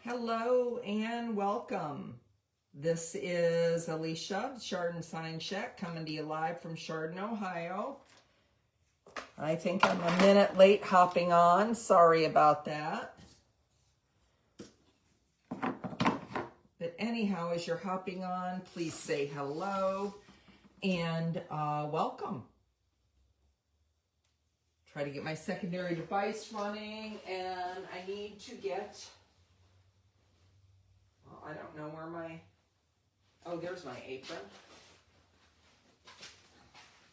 Hello and welcome. This is Alicia, Chardon Sign Check, coming to you live from Chardon, Ohio. I think I'm a minute late hopping on. Sorry about that. But anyhow, as you're hopping on, please say hello and welcome. Try to get my secondary device running, and I need to get... I don't know where oh, there's my apron.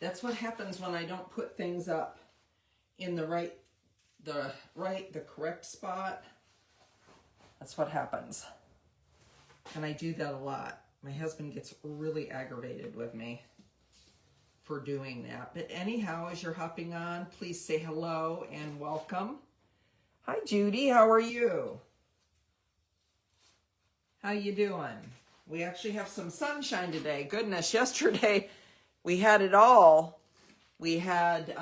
That's what happens when I don't put things up in the correct spot. That's what happens. And I do that a lot. My husband gets really aggravated with me for doing that. But anyhow, as you're hopping on, please say hello and welcome. Hi, Judy. How are you? How you doing? We actually have some sunshine today. Goodness, yesterday we had it all. We had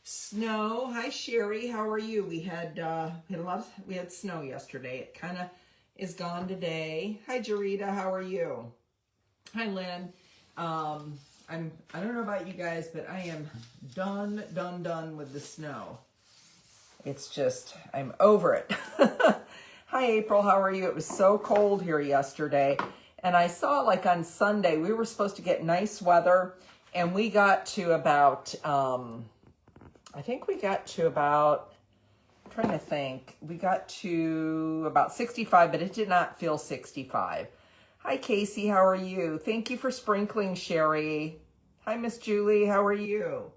snow. Hi, Sherry. How are you? We had snow yesterday. It kind of is gone today. Hi, Jarita. How are you? Hi, Lynn. I don't know about you guys, but I am done with the snow. It's just, I'm over it. Hi, April. How are you? It was so cold here yesterday. And I saw like on Sunday, we were supposed to get nice weather. And we got to about, I'm trying to think. We got to about 65, but it did not feel 65. Hi, Casey. How are you? Thank you for sprinkling, Sherry. Hi, Miss Julie. How are you?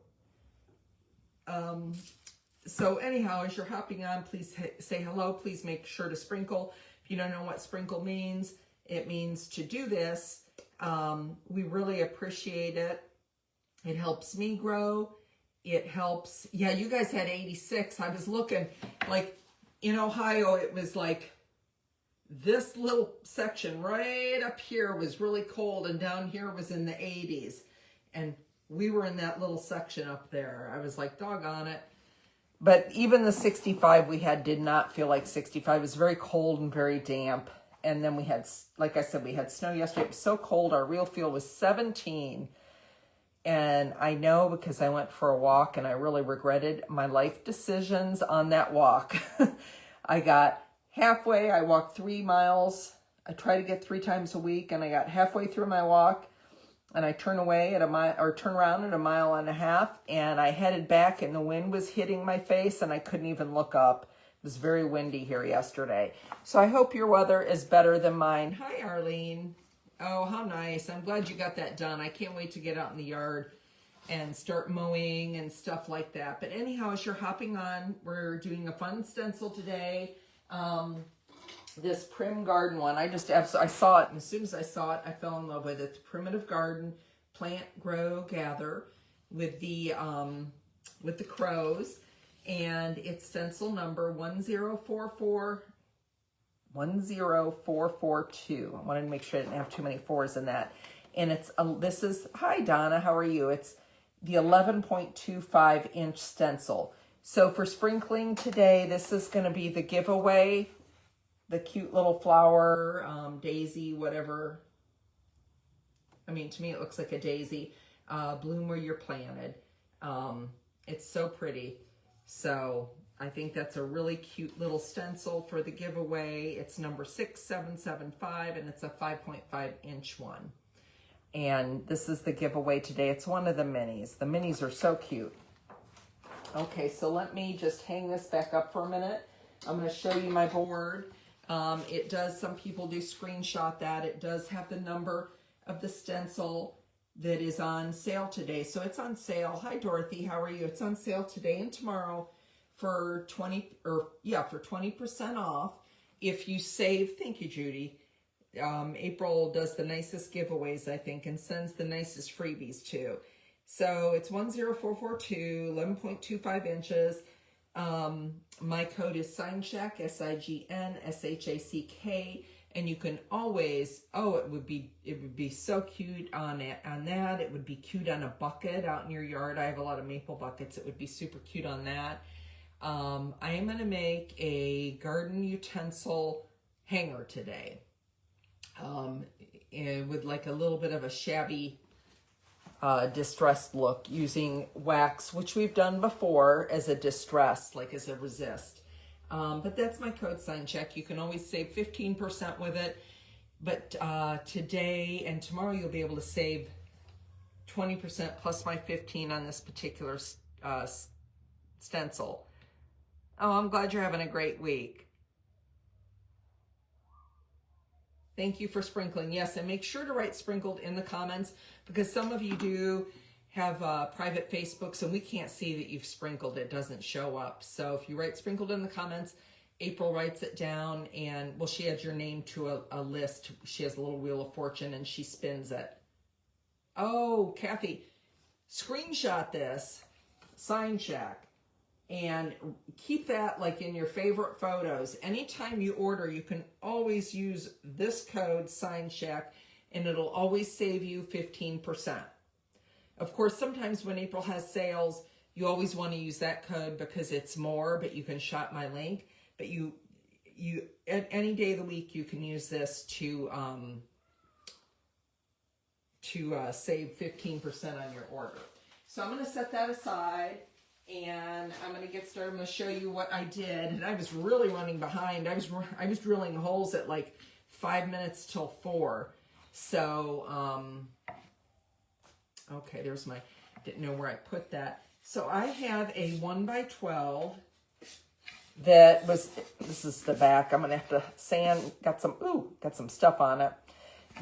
So anyhow, as you're hopping on, please say hello. Please make sure to sprinkle. If you don't know what sprinkle means, it means to do this. We really appreciate it. It helps me grow. It helps. Yeah, you guys had 86. I was looking, like in Ohio, it was like this little section right up here was really cold, and down here was in the 80s. And we were in that little section up there. I was like, doggone it. But even the 65 we had did not feel like 65. It was very cold and very damp. And then we had, like I said, we had snow yesterday. It was so cold. Our real feel was 17. And I know because I went for a walk and I really regretted my life decisions on that walk. I got halfway. I walked 3 miles. I try to get 3 times a week. And I got halfway through my walk. And I turn away at a mile, or turn around at 1.5 miles, and I headed back, and the wind was hitting my face, and I couldn't even look up. It was very windy here yesterday. So I hope your weather is better than mine. Hi, Arlene. Oh, how nice. I'm glad you got that done. I can't wait to get out in the yard and start mowing and stuff like that. But anyhow, as you're hopping on, we're doing a fun stencil today. This Prim Garden one, I saw it, and as soon as I saw it, I fell in love with it. The Primitive Garden Plant, Grow, Gather with the crows, and it's stencil number 10442. I wanted to make sure I didn't have too many 4s in that. And hi Donna, how are you? It's the 11.25 inch stencil. So for sprinkling today, this is going to be the giveaway. The cute little flower, daisy, whatever. I mean, to me, it looks like a daisy. Bloom where you're planted. It's so pretty. So I think that's a really cute little stencil for the giveaway. It's number 6775, and it's a 5.5 inch one. And this is the giveaway today. It's one of the minis. The minis are so cute. Okay, so let me just hang this back up for a minute. I'm going to show you my board. It does, some people do screenshot that. It does have the number of the stencil that is on sale today. So it's on sale. Hi, Dorothy. How are you? It's on sale today and tomorrow for 20% off. If you save, thank you, Judy. April does the nicest giveaways, I think, and sends the nicest freebies too. So it's 10442, 11.25 inches. My code is SignCheck, SIGNSHACK, and you can always, it would be so cute on that. It would be cute on a bucket out in your yard. I have a lot of maple buckets. It would be super cute on that. I am going to make a garden utensil hanger today, and with like a little bit of a shabby distressed look, using wax, which we've done before as a distress, like as a resist. But that's my code sign check. You can always save 15% with it. But today and tomorrow you'll be able to save 20% plus my 15 on this particular stencil. Oh, I'm glad you're having a great week. Thank you for sprinkling. Yes, and make sure to write sprinkled in the comments, because some of you do have private Facebooks and we can't see that you've sprinkled. It doesn't show up. So if you write sprinkled in the comments, April writes it down, and well, she adds your name to a list. She has a little wheel of fortune and she spins it. Oh, Kathy, screenshot this Sign Shack and keep that like in your favorite photos. Anytime you order, you can always use this code Sign Shack and it'll always save you 15%. Of course, sometimes when April has sales, you always want to use that code because it's more, but you can shop my link. But you at any day of the week, you can use this to save 15% on your order. So I'm going to set that aside and I'm going to get started. I'm going to show you what I did. And I was really running behind. I was drilling holes at like 5 minutes till 4. So, okay, there's my, didn't know where I put that. So I have a 1x12 that was, this is the back. I'm going to have to sand, got some stuff on it.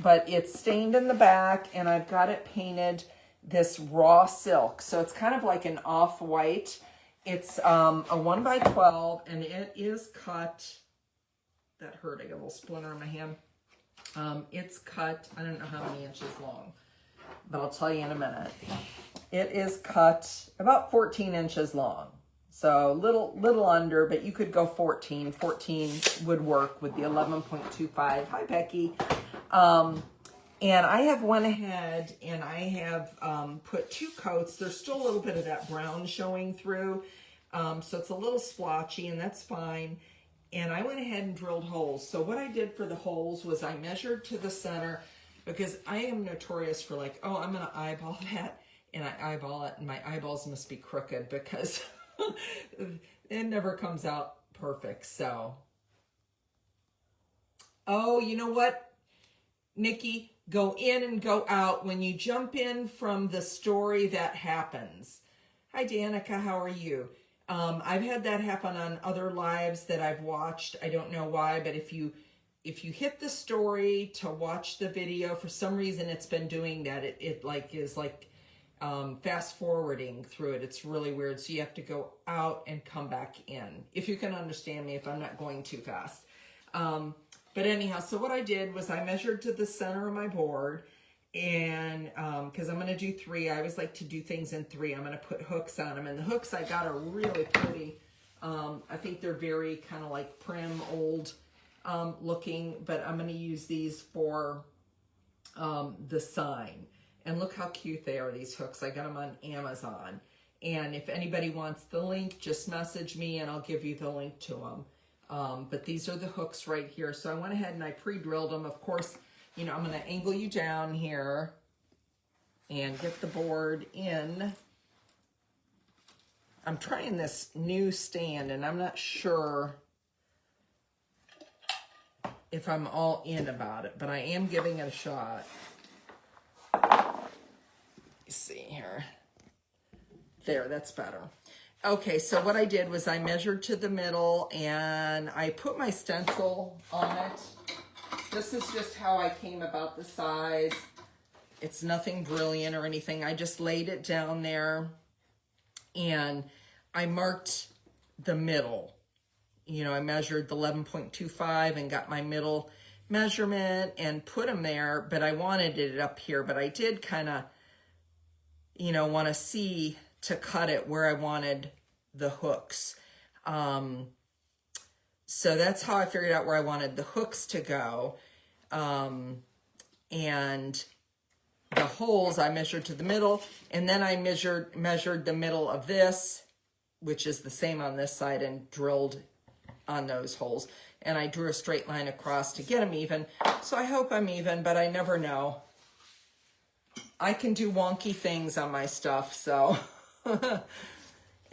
But it's stained in the back, and I've got it painted this raw silk. So it's kind of like an off-white. It's a 1x12, and it is cut, that hurt, I got a little splinter in my hand. It's cut, I don't know how many inches long, but I'll tell you in a minute. It is cut about 14 inches long. So little under, but you could go 14. 14 would work with the 11.25. Hi, Becky. And I have went ahead and I have put 2 coats. There's still a little bit of that brown showing through. So it's a little splotchy, and that's fine. And I went ahead and drilled holes. So what I did for the holes was I measured to the center, because I am notorious for like, oh, I'm going to eyeball that. And I eyeball it, and my eyeballs must be crooked because it never comes out perfect. So, oh, you know what, Nikki? Go in and go out. When you jump in from the story, that happens. Hi, Danica. How are you? I've had that happen on other lives that I've watched. I don't know why, but if you hit the story to watch the video, for some reason it's been doing that. It like is like fast forwarding through it. It's really weird. So you have to go out and come back in. If you can understand me, if I'm not going too fast. But anyhow, so what I did was I measured to the center of my board, and because I'm going to do 3. I always like to do things in 3. I'm going to put hooks on them, and the hooks I got are really pretty. I think they're very kind of like prim, old looking, but I'm going to use these for the sign. And look how cute they are, these hooks. I got them on Amazon. And if anybody wants the link, just message me and I'll give you the link to them. But these are the hooks right here. So I went ahead and I pre-drilled them. Of course, you know, I'm going to angle you down here and get the board in. I'm trying this new stand and I'm not sure if I'm all in about it, but I am giving it a shot. See here. There, that's better. Okay, so what I did was I measured to the middle and I put my stencil on it. This is just how I came about the size. It's nothing brilliant or anything. I just laid it down there and I marked the middle. You know, I measured the 11.25 and got my middle measurement and put them there, but I wanted it up here. But I did kind of, you know, want to see to cut it where I wanted the hooks. So that's how I figured out where I wanted the hooks to go. And the holes I measured to the middle, and then I measured the middle of this which is the same on this side, and drilled on those holes. And I drew a straight line across to get them even. So I hope I'm even, but I never know. I can do wonky things on my stuff, so.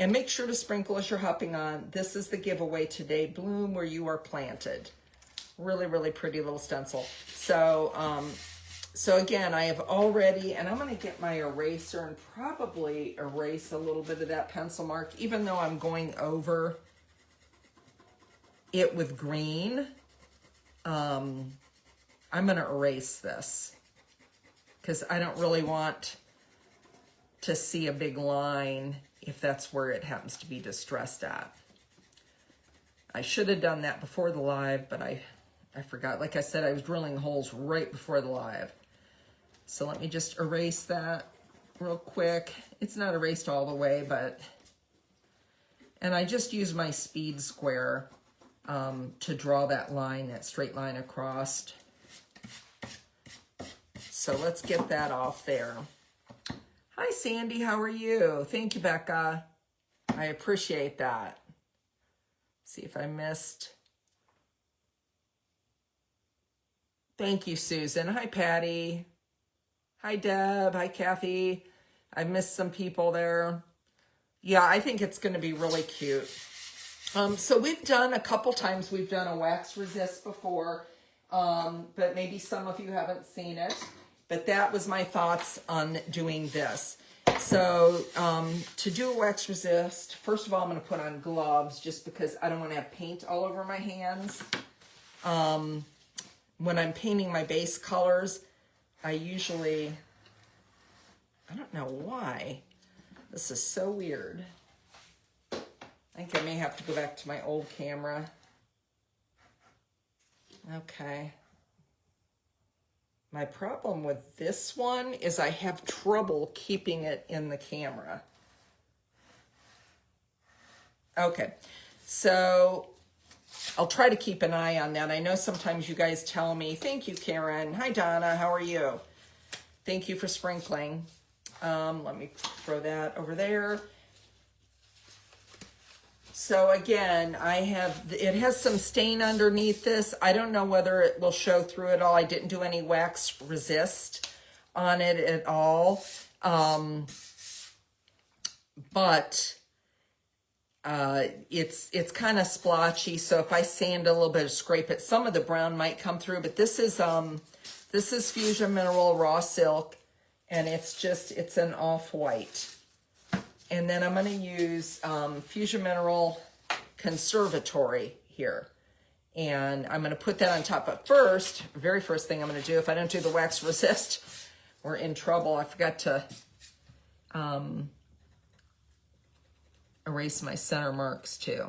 And make sure to sprinkle as you're hopping on. This is the giveaway today. Bloom where you are planted. Really, really pretty little stencil. So, so again, I have already, and I'm going to get my eraser and probably erase a little bit of that pencil mark, even though I'm going over it with green. I'm going to erase this because I don't really want to see a big line if that's where it happens to be distressed at. I should have done that before the live, but I forgot. Like I said, I was drilling holes right before the live. So let me just erase that real quick. It's not erased all the way, but, and I just use my speed square to draw that line, that straight line across. So let's get that off there. Hi, Sandy, how are you? Thank you, Becca. I appreciate that. See if I missed. Thank you, Susan. Hi, Patty. Hi, Deb. Hi, Kathy. I missed some people there. Yeah, I think it's going to be really cute. So we've done a couple times, we've done a wax resist before, but maybe some of you haven't seen it. But that was my thoughts on doing this. So to do a wax resist, first of all, I'm going to put on gloves just because I don't want to have paint all over my hands. When I'm painting my base colors, I usually, I don't know why. This is so weird. I think I may have to go back to my old camera. Okay. My problem with this one is I have trouble keeping it in the camera. Okay, so I'll try to keep an eye on that. I know sometimes you guys tell me, thank you, Karen. Hi, Donna, how are you? Thank you for sprinkling. Let me throw that over there. So again, it has some stain underneath this. I don't know whether it will show through at all. I didn't do any wax resist on it at all. But it's kind of splotchy. So if I sand a little bit or scrape it, some of the brown might come through, but this is Fusion Mineral Raw Silk, and it's an off-white. And then I'm going to use Fusion Mineral Conservatory here. And I'm going to put that on top. But first, very first thing I'm going to do, if I don't do the wax resist, we're in trouble. I forgot to erase my center marks too.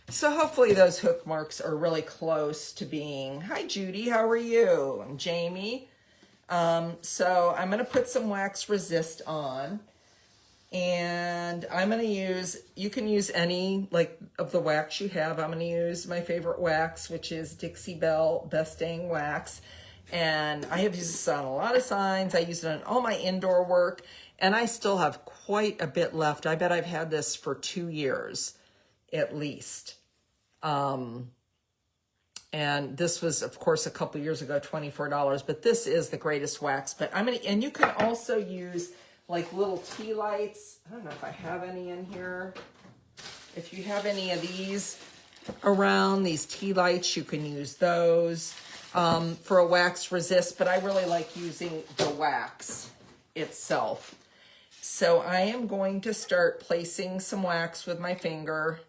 So hopefully those hook marks are really close to being. Hi, Judy. How are you? I'm Jamie. So I'm going to put some wax resist on. And I'm going to use, you can use any like of the wax you have. I'm going to use my favorite wax, which is Dixie Belle Best Dang Wax. And I have used this on a lot of signs. I use it on all my indoor work, and I still have quite a bit left. I bet I've had this for 2 years at least. And this was, of course, a couple years ago, $24, but this is the greatest wax. But and you can also use like little tea lights. I don't know if I have any in here. If you have any of these around, these tea lights, you can use those for a wax resist, but I really like using the wax itself. So I am going to start placing some wax with my finger.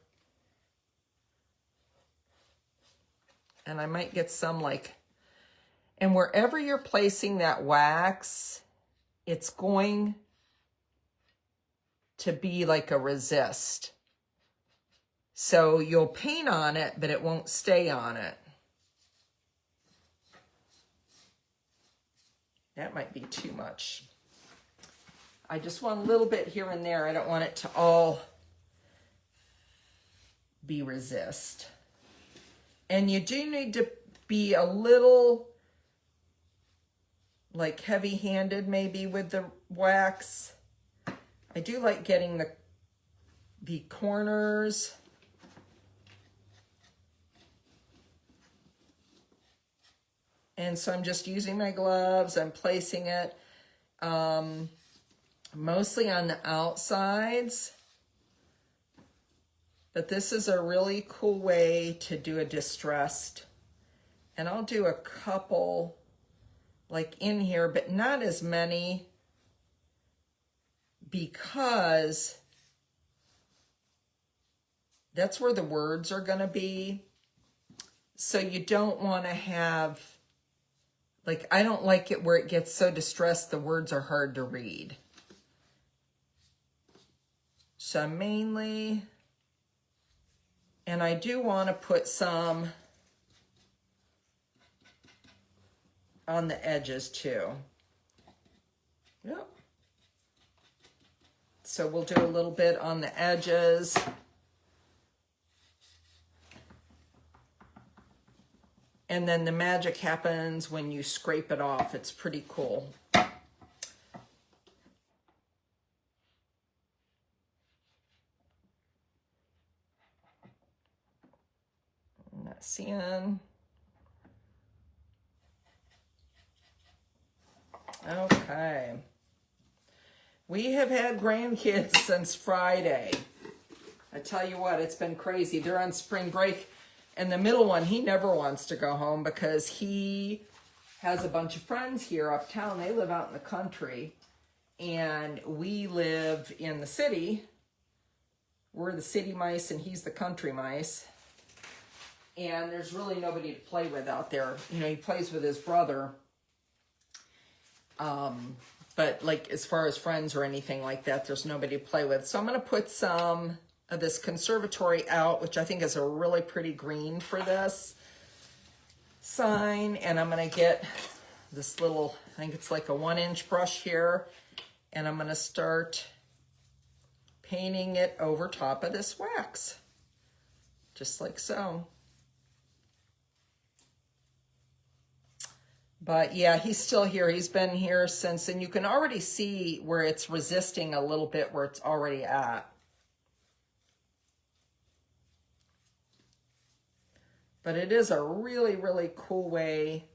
And I might get some and wherever you're placing that wax, it's going to be like a resist. So you'll paint on it, but it won't stay on it. That might be too much. I just want a little bit here and there. I don't want it to all be resist. And you do need to be a little heavy-handed maybe with the wax. I do like getting the corners. And so I'm just using my gloves. I'm placing it mostly on the outsides. But this is a really cool way to do a distressed. And I'll do a couple like in here, but not as many, because that's where the words are going to be. So you don't want to have, like, I don't like it where it gets so distressed the words are hard to read. So mainly, and I do want to put some on the edges too. Yep. So we'll do a little bit on the edges. And then the magic happens when you scrape it off. It's pretty cool. I'm not seeing. Okay. We have had grandkids since Friday. I tell you what, it's been crazy. They're on spring break. And the middle one, he never wants to go home because he has a bunch of friends here uptown. They live out in the country. And we live in the city. We're the city mice and he's the country mice. And there's really nobody to play with out there. You know, he plays with his brother. But like as far as friends or anything like that, there's nobody to play with. So I'm going to put some of this conservatory out, which I think is a really pretty green for this sign. And I'm going to get this little, I think it's like a 1-inch brush here. And I'm going to start painting it over top of this wax. Just like so. But yeah, he's still here. He's been here since, and you can already see where it's resisting a little bit where it's already at. But it is a really, really cool way.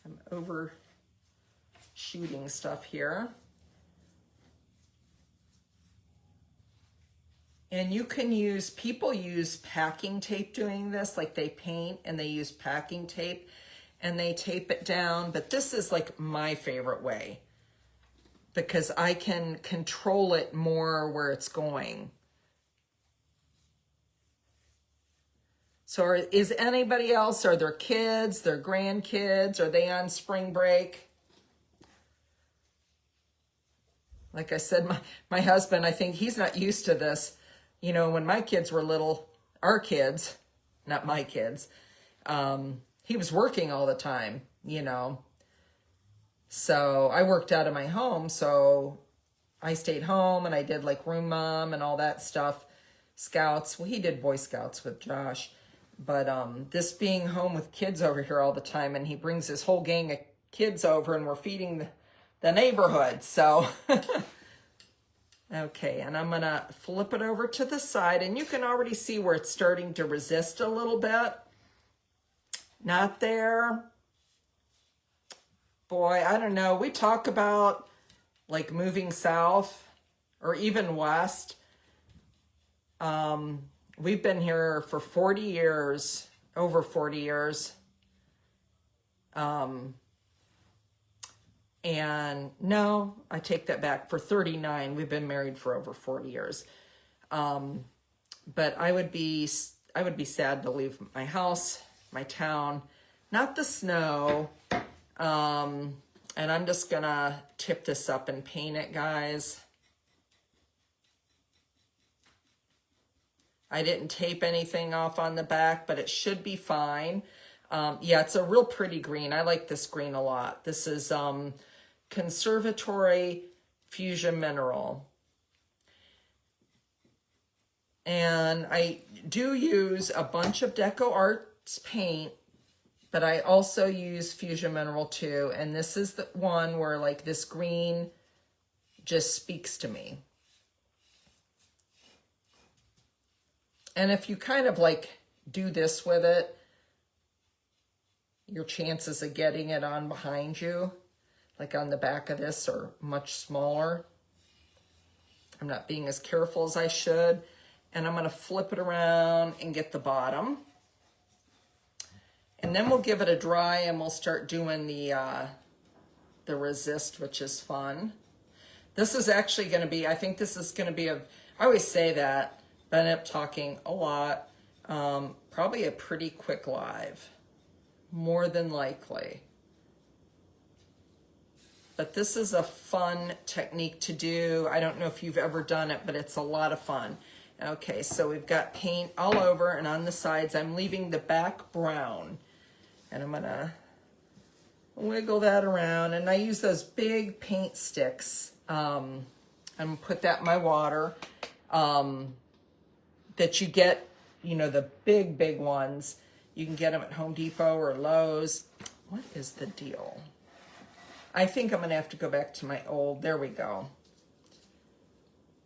I'm overshooting stuff here. And you can use, people use packing tape doing this, like they paint and they use packing tape. And they tape it down, but this is like my favorite way because I can control it more where it's going. So is anybody else, are there kids, their grandkids, are they on spring break? Like I said, my husband, I think he's not used to this. You know, when my kids were little, our kids, not my kids, he was working all the time, you know. So I worked out of my home, so I stayed home and I did like room mom and all that stuff. Scouts, well, he did Boy Scouts with Josh. But this being home with kids over here all the time, and he brings his whole gang of kids over and we're feeding the neighborhood. So, okay, and I'm going to flip it over to the side, and you can already see where it's starting to resist a little bit. Not there. Boy, I don't know. We talk about like moving south or even west. We've been here for 40 years, over 40 years. And no, I take that back. For 39, we've been married for over 40 years. But I would be sad to leave my house, my town, not the snow. And I'm just gonna tip this up and paint it, guys. I didn't tape anything off on the back, but it should be fine. Yeah, it's a real pretty green. I like this green a lot. This is Conservatory Fuchsia Mineral. And I do use a bunch of Deco Arts paint, but I also use Fuchsia Mineral too. And this is the one where like this green just speaks to me. And if you kind of like do this with it, your chances of getting it on behind you, like on the back of this, are much smaller. I'm not being as careful as I should. And I'm going to flip it around and get the bottom. And then we'll give it a dry and we'll start doing the resist, which is fun. This is actually going to be, I think this is going to be I always say that, but I end up talking a lot. Probably a pretty quick live, more than likely. But this is a fun technique to do. I don't know if you've ever done it, but it's a lot of fun. Okay, so we've got paint all over and on the sides. I'm leaving the back brown. And I'm going to wiggle that around. And I use those big paint sticks. I'm going to put that in my water. That you get, you know, the big ones. You can get them at Home Depot or Lowe's. What is the deal? I think I'm going to have to go back to my old. There we go.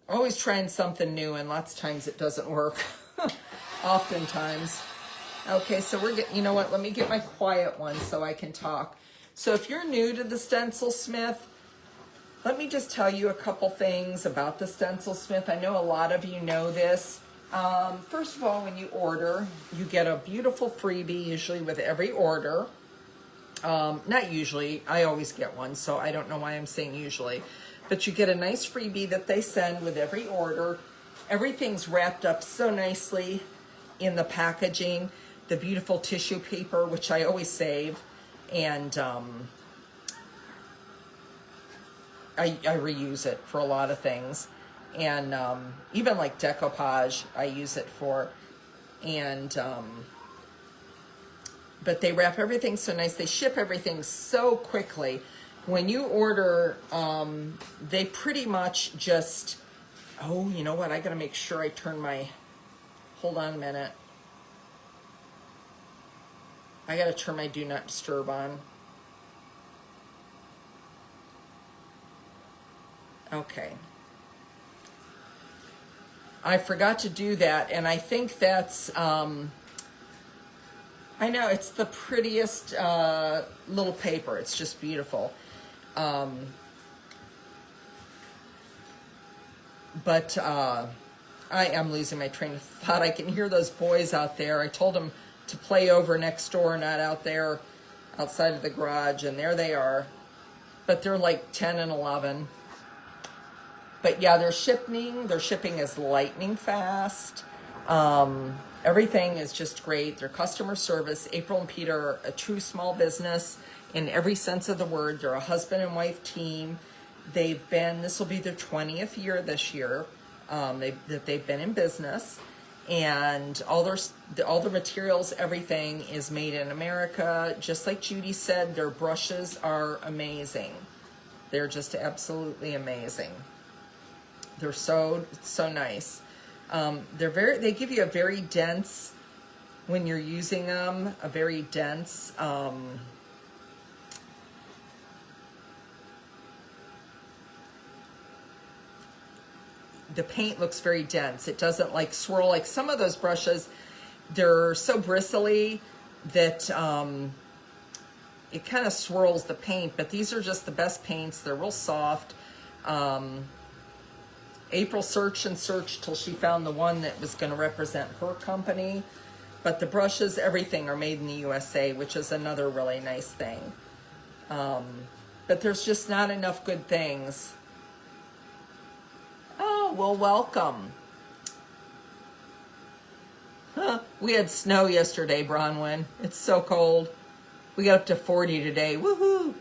Always trying something new, and lots of times it doesn't work. Oftentimes. Okay, so we're getting, you know what, let me get my quiet one so I can talk. So if you're new to the Stencilsmith, let me just tell you a couple things about the Stencilsmith. I know a lot of you know this. First of all, when you order, you get a beautiful freebie, usually with every order. Not usually, I always get one, so I don't know why I'm saying usually. But you get a nice freebie that they send with every order. Everything's wrapped up so nicely in the packaging. The beautiful tissue paper, which I always save, and I reuse it for a lot of things. And even like decoupage, I use it for. And but they wrap everything so nice. They ship everything so quickly. When you order, they pretty much just, oh, you know what? I got to make sure I turn my, hold on a minute. I got to turn my Do Not Disturb on. Okay. I forgot to do that, and I think that's, I know, it's the prettiest little paper. It's just beautiful. But I am losing my train of thought. I can hear those boys out there. I told them to play over next door, not out there outside of the garage, and there they are. But they're like 10 and 11. But yeah, their shipping is lightning fast. Everything is just great. Their customer service, April and Peter are a true small business in every sense of the word. They're a husband and wife team. This will be their 20th year this year that they've been in business. And all the materials, everything is made in America. Just like Judy said, their brushes are amazing. They're just absolutely amazing. They're so nice. They give you a very dense, when you're using them, a very dense, the paint looks very dense. It doesn't like swirl like some of those brushes. They're so bristly that it kind of swirls the paint, but these are just the best paints. They're real soft. April searched till she found the one that was going to represent her company. But the brushes, everything are made in the USA, which is another really nice thing. But there's just not enough good things. Oh, well, welcome. Huh. We had snow yesterday, Bronwyn. It's so cold. We got up to 40 today. Woohoo!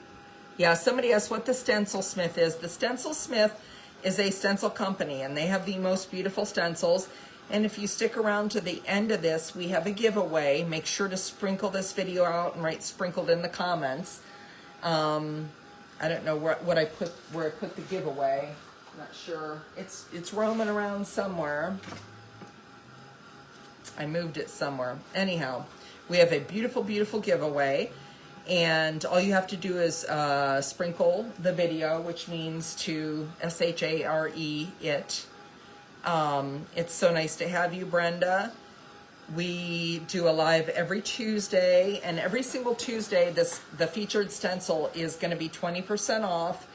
Yeah, somebody asked what the Stencilsmith is. The Stencilsmith is a stencil company, and they have the most beautiful stencils. And if you stick around to the end of this, we have a giveaway. Make sure to sprinkle this video out and write sprinkled in the comments. I don't know where I put the giveaway. Not sure. It's roaming around somewhere. I moved it somewhere. Anyhow, we have a beautiful, beautiful giveaway. And all you have to do is sprinkle the video, which means to SHARE it. It's so nice to have you, Brenda. We do a live every Tuesday, and every single Tuesday, the featured stencil is going to be 20% off.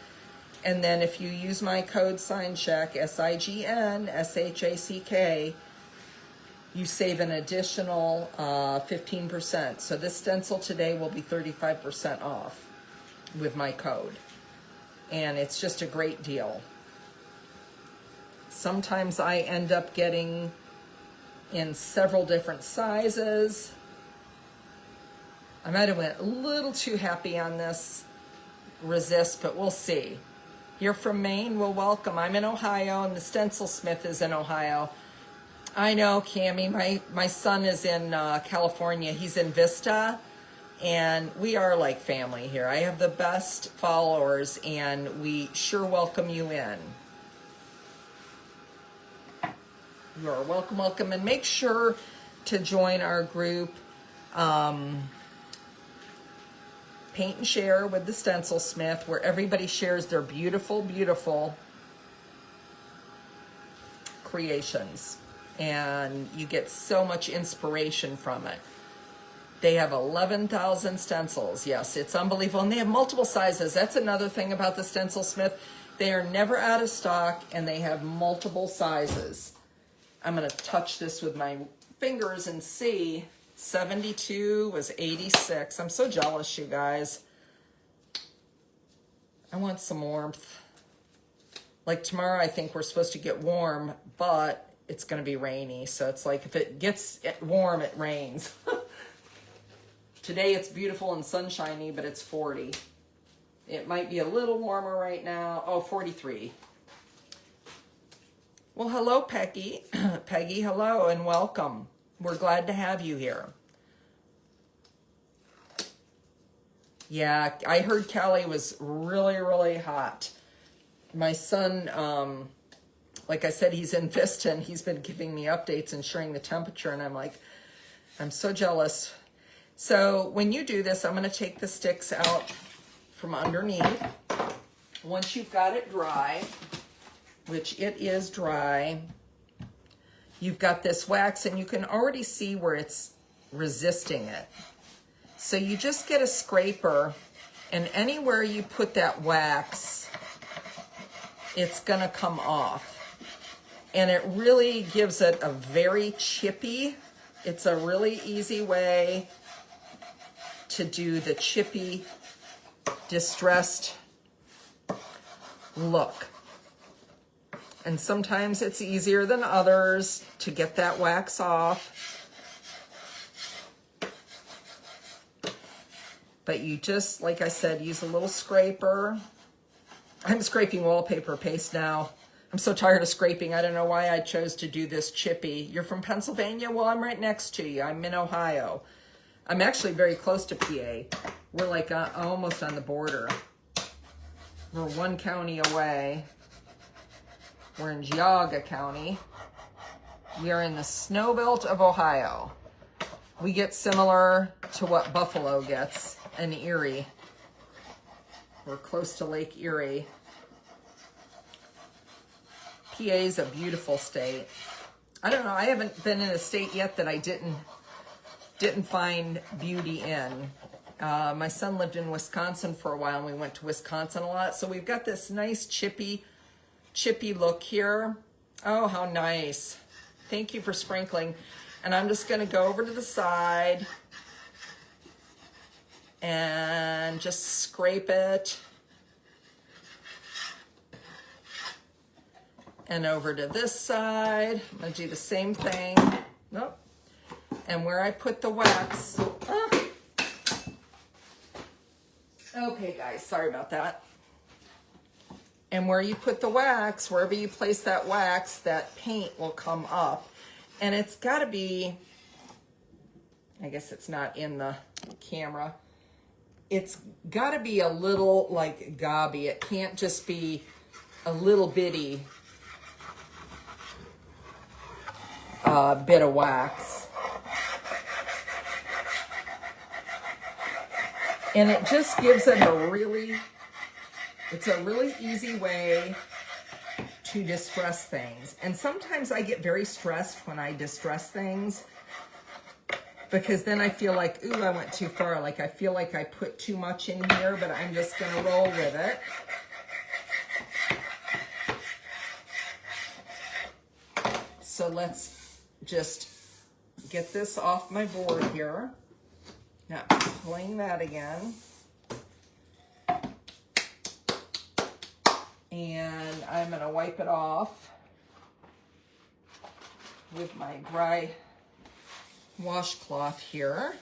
And then if you use my code SIGNSHACK, SIGN, you save an additional 15%. So this stencil today will be 35% off with my code. And it's just a great deal. Sometimes I end up getting in several different sizes. I might have went a little too happy on this resist, but we'll see. You're from Maine? Well, welcome. I'm in Ohio, and the Stencil Smith is in Ohio. I know, Cammie. My son is in California. He's in Vista, and we are like family here. I have the best followers, and we sure welcome you in. You are welcome, welcome, and make sure to join our group, Paint and Share with the Stencil Smith, where everybody shares their beautiful, beautiful creations. And you get so much inspiration from it. They have 11,000 stencils. Yes, it's unbelievable. And they have multiple sizes. That's another thing about the Stencil Smith. They are never out of stock, and they have multiple sizes. I'm going to touch this with my fingers and see. 72 was 86. I'm so jealous, you guys. I want some warmth. Like tomorrow, I think we're supposed to get warm, but it's going to be rainy. So it's like if it gets warm, it rains. Today it's beautiful and sunshiny, but it's 40. It might be a little warmer right now. Oh, 43. Well, hello, Peggy. Peggy, hello and welcome. We're glad to have you here. Yeah, I heard Cali was really, really hot. My son, like I said, he's in Vista, and he's been giving me updates and sharing the temperature, and I'm like, I'm so jealous. So when you do this, I'm going to take the sticks out from underneath. Once you've got it dry, which it is dry, you've got this wax, and you can already see where it's resisting it. So you just get a scraper, and anywhere you put that wax, it's gonna come off. And it really gives it a very chippy, it's a really easy way to do the chippy, distressed look. And sometimes it's easier than others to get that wax off. But you just, like I said, use a little scraper. I'm scraping wallpaper paste now. I'm so tired of scraping. I don't know why I chose to do this chippy. You're from Pennsylvania? Well, I'm right next to you. I'm in Ohio. I'm actually very close to PA. We're like almost on the border. We're one county away. We're in Geauga County. We are in the snow belt of Ohio. We get similar to what Buffalo gets in Erie. We're close to Lake Erie. PA is a beautiful state. I don't know, I haven't been in a state yet that I didn't find beauty in. My son lived in Wisconsin for a while, and we went to Wisconsin a lot. So we've got this nice chippy look here. Oh, how nice. Thank you for sprinkling. And I'm just gonna go over to the side and just scrape it. And over to this side, I'm gonna do the same thing. Nope. And where I put the wax, okay guys, sorry about that. And where you put the wax, wherever you place that wax, that paint will come up. And it's gotta be, I guess it's not in the camera. It's gotta be a little like gobby. It can't just be a little bitty bit of wax. And it just gives it it's a really easy way to distress things. And sometimes I get very stressed when I distress things, because then I feel like, ooh, I went too far. Like I feel like I put too much in here, but I'm just gonna roll with it. So let's just get this off my board here. Now, pulling that again. And I'm going to wipe it off with my dry washcloth here.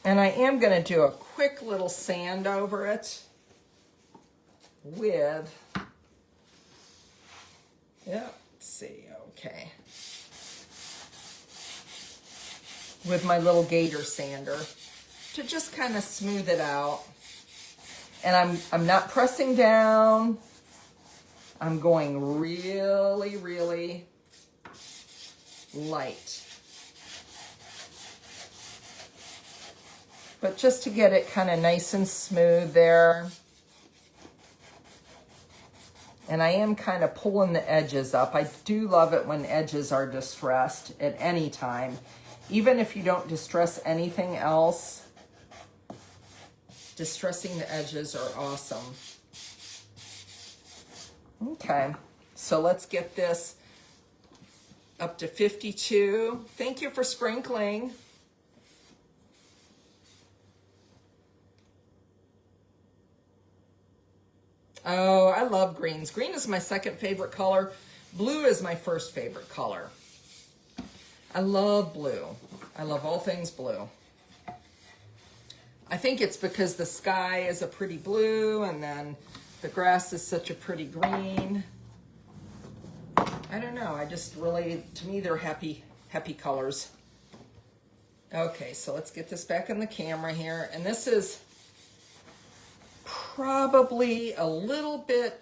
And I am going to do a quick little sand over it with, yeah, let's see, okay, with my little gator sander to just kind of smooth it out. And I'm not pressing down. I'm going really, really light. But just to get it kind of nice and smooth there. And I am kind of pulling the edges up. I do love it when edges are distressed at any time. Even if you don't distress anything else, distressing the edges are awesome. Okay, so let's get this up to 52. Thank you for sprinkling. Oh, I love greens. Green is my second favorite color. Blue is my first favorite color. I love blue. I love all things blue. I think it's because the sky is a pretty blue and then the grass is such a pretty green. I don't know. I just really, to me, they're happy colors. Okay, so let's get this back in the camera here. And this is probably a little bit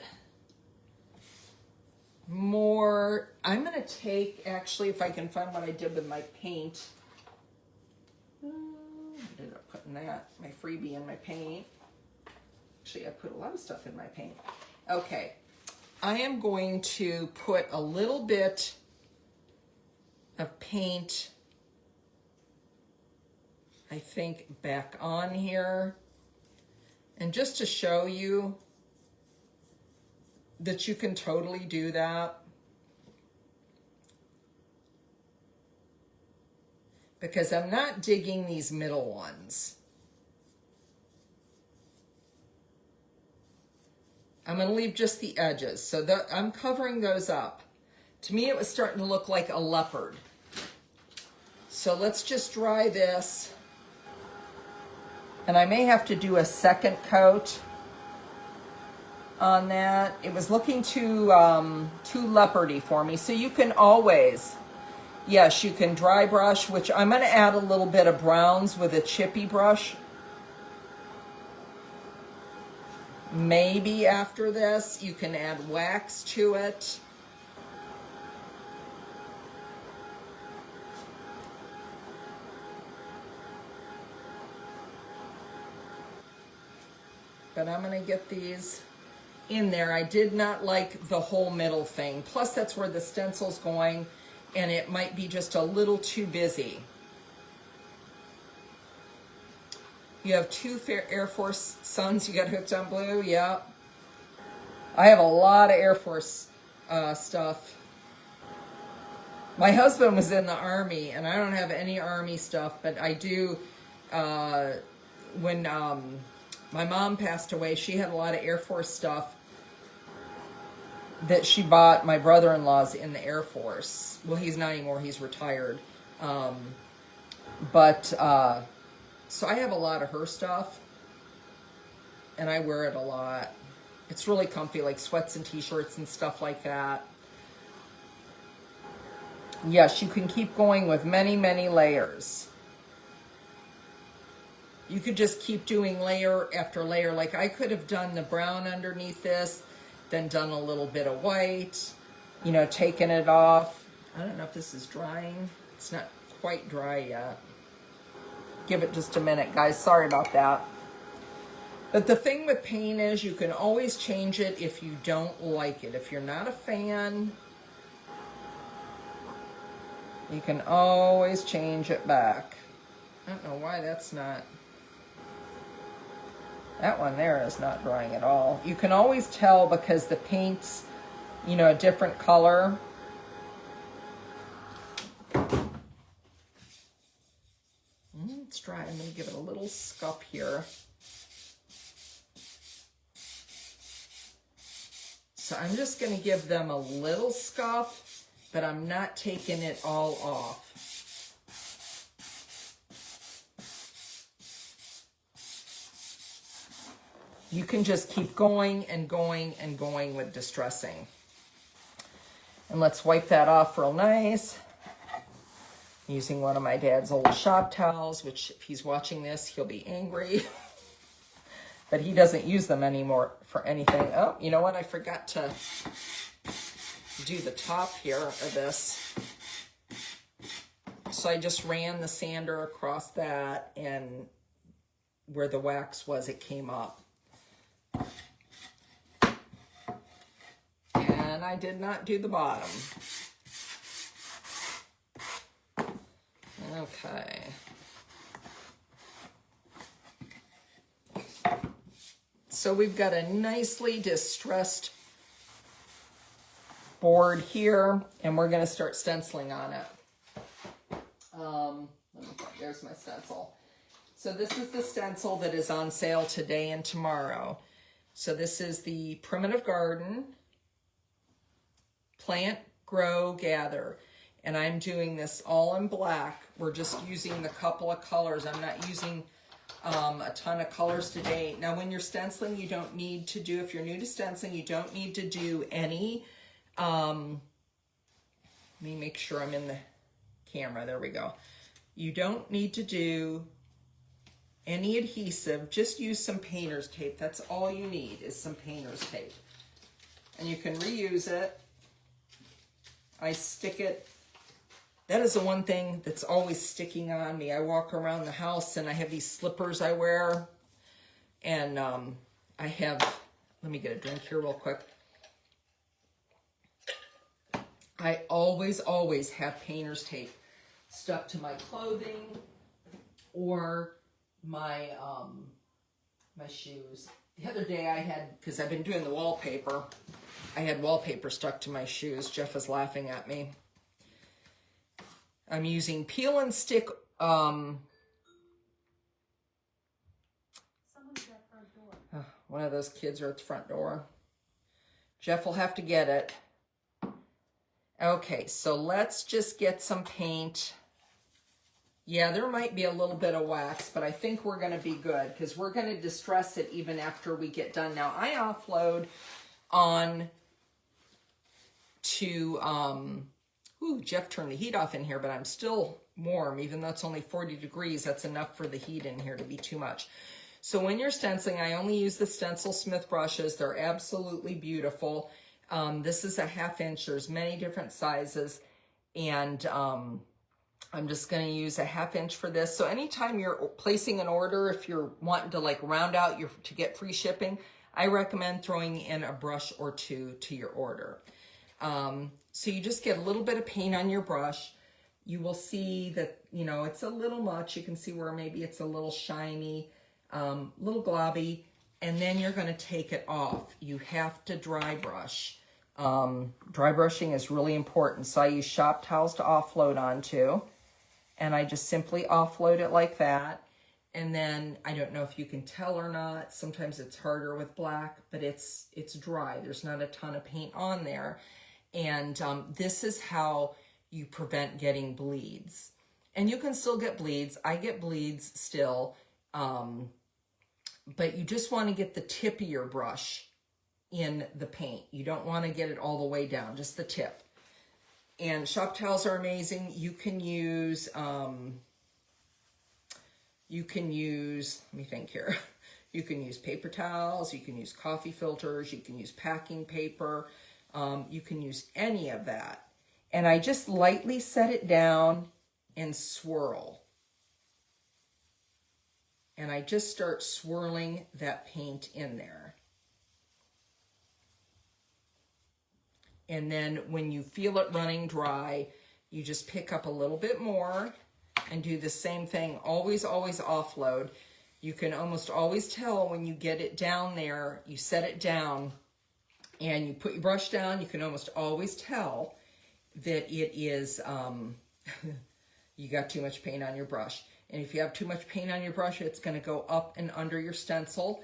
more. I'm going to take, actually, if I can find what I did with my paint. I ended up putting that, my freebie in my paint. Actually, I put a lot of stuff in my paint. Okay, I am going to put a little bit of paint, I think, back on here. And just to show you that you can totally do that. Because I'm not digging these middle ones. I'm going to leave just the edges. So I'm covering those up. To me, it was starting to look like a leopard. So let's just dry this. And I may have to do a second coat on that. It was looking too leopardy for me. So you can always, yes, you can dry brush, which I'm going to add a little bit of browns with a chippy brush. Maybe after this, you can add wax to it. But I'm going to get these in there. I did not like the whole middle thing. Plus, that's where the stencil's going, and it might be just a little too busy. You have two Air Force Sons you got hooked on blue? Yeah. I have a lot of Air Force stuff. My husband was in the Army, and I don't have any Army stuff, but I do, when my mom passed away, she had a lot of Air Force stuff that she bought. My brother-in-law's in the Air Force. Well, he's not anymore. He's retired. So I have a lot of her stuff, and I wear it a lot. It's really comfy, like sweats and t-shirts and stuff like that. Yes, you can keep going with many, many layers. You could just keep doing layer after layer. Like I could have done the brown underneath this, then done a little bit of white, you know, taken it off. I don't know if this is drying. It's not quite dry yet. Give it just a minute, guys. Sorry about that. But the thing with paint is you can always change it if you don't like it. If you're not a fan, you can always change it back. I don't know why that's not... That one there is not drying at all. You can always tell because the paint's, you know, a different color. It's dry. I'm going to give it a little scuff here. So I'm just going to give them a little scuff, but I'm not taking it all off. You can just keep going and going and going with distressing. And let's wipe that off real nice. Using one of my dad's old shop towels, which if he's watching this, he'll be angry. But he doesn't use them anymore for anything. Oh, you know what? I forgot to do the top here of this. So I just ran the sander across that, and where the wax was, it came up. And I did not do the bottom. Okay. So we've got a nicely distressed board here, and we're going to start stenciling on it. There's my stencil. So this is the stencil that is on sale today and tomorrow. So this is the Primitive Garden Plant, Grow, Gather. And I'm doing this all in black. We're just using the couple of colors. I'm not using a ton of colors today. Now, when you're stenciling, you don't need to do, if you're new to stenciling, you don't need to do any, let me make sure I'm in the camera. There we go. You don't need to do any adhesive. Just use some painter's tape. That's all you need is some painter's tape. And you can reuse it. I stick it. That is the one thing that's always sticking on me. I walk around the house and I have these slippers I wear. And I have, let me get a drink here real quick. I always have painter's tape stuck to my clothing or my my shoes. The other day I had, because I've been doing the wallpaper, I had wallpaper stuck to my shoes. Jeff is laughing at me. I'm using peel and stick. Someone's at front door. One of those kids are at the front door. Jeff will have to get it. Okay, so let's just get some paint. Yeah, there might be a little bit of wax, but I think we're going to be good because we're going to distress it even after we get done. Now, I offload on to, Jeff turned the heat off in here, but I'm still warm. Even though it's only 40 degrees, that's enough for the heat in here to be too much. So when you're stenciling, I only use the Stencil Smith brushes. They're absolutely beautiful. This is a 1/2 inch. There's many different sizes. And I'm just going to use a 1/2 inch for this. So anytime you're placing an order, if you're wanting to like round out to get free shipping, I recommend throwing in a brush or two to your order. So you just get a little bit of paint on your brush. You will see that, you know, it's a little much. You can see where maybe it's a little shiny, little globby, and then you're going to take it off. You have to dry brush. Dry brushing is really important. So I use shop towels to offload onto, and I just simply offload it like that. And then I don't know if you can tell or not. Sometimes it's harder with black, but it's dry. There's not a ton of paint on there. And this is how you prevent getting bleeds. And you can still get bleeds. I get bleeds still. But you just want to get the tip of your brush in the paint. You don't want to get it all the way down, just the tip. And shop towels are amazing. You can use, let me think here. You can use paper towels, you can use coffee filters, you can use packing paper, you can use any of that. And I just lightly set it down and swirl. And I just start swirling that paint in there. And then when you feel it running dry, you just pick up a little bit more and do the same thing. Always, always offload. You can almost always tell when you get it down there, you set it down and you put your brush down, you can almost always tell that it is, you got too much paint on your brush. And if you have too much paint on your brush, it's going to go up and under your stencil.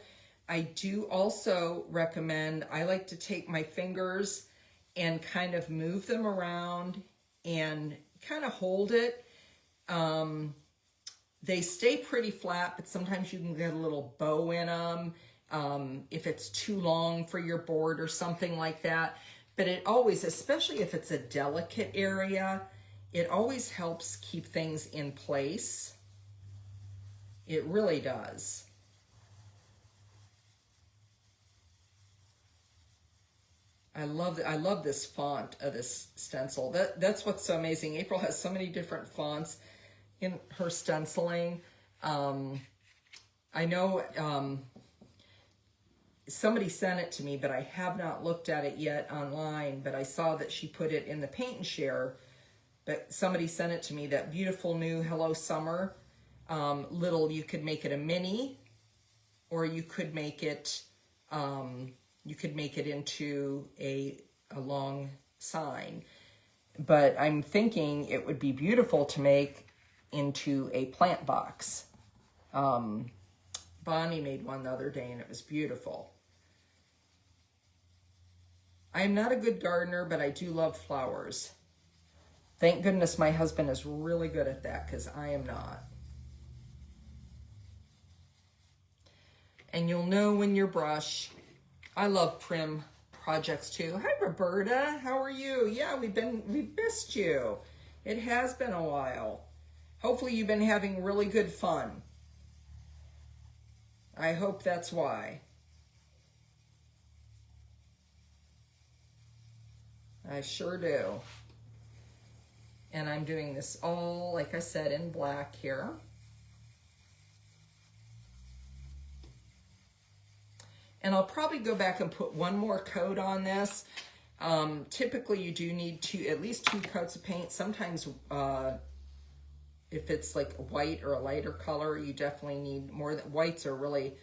I do also recommend, I like to take my fingers and kind of move them around and kind of hold it. They stay pretty flat, but sometimes you can get a little bow in them if it's too long for your board or something like that. But it always, especially if it's a delicate area, it always helps keep things in place. It really does. I love this font of this stencil. That's what's so amazing. April has so many different fonts in her stenciling. I know somebody sent it to me, but I have not looked at it yet online, but I saw that she put it in the Paint and Share, but somebody sent it to me, that beautiful new Hello Summer. You could make it a mini, or you could make it, into a long sign. But I'm thinking it would be beautiful to make into a plant box. Bonnie made one the other day and it was beautiful. I am not a good gardener, but I do love flowers. Thank goodness my husband is really good at that, because I am not. And you'll know when your brush, I love Prim projects too. Hi Roberta, how are you? Yeah, we've missed you. It has been a while. Hopefully you've been having really good fun. I hope that's why. I sure do. And I'm doing this all, like I said, in black here. And I'll probably go back and put one more coat on this. Typically you do need at least 2 coats of paint. Sometimes if it's like white or a lighter color, you definitely need more. Whites are really,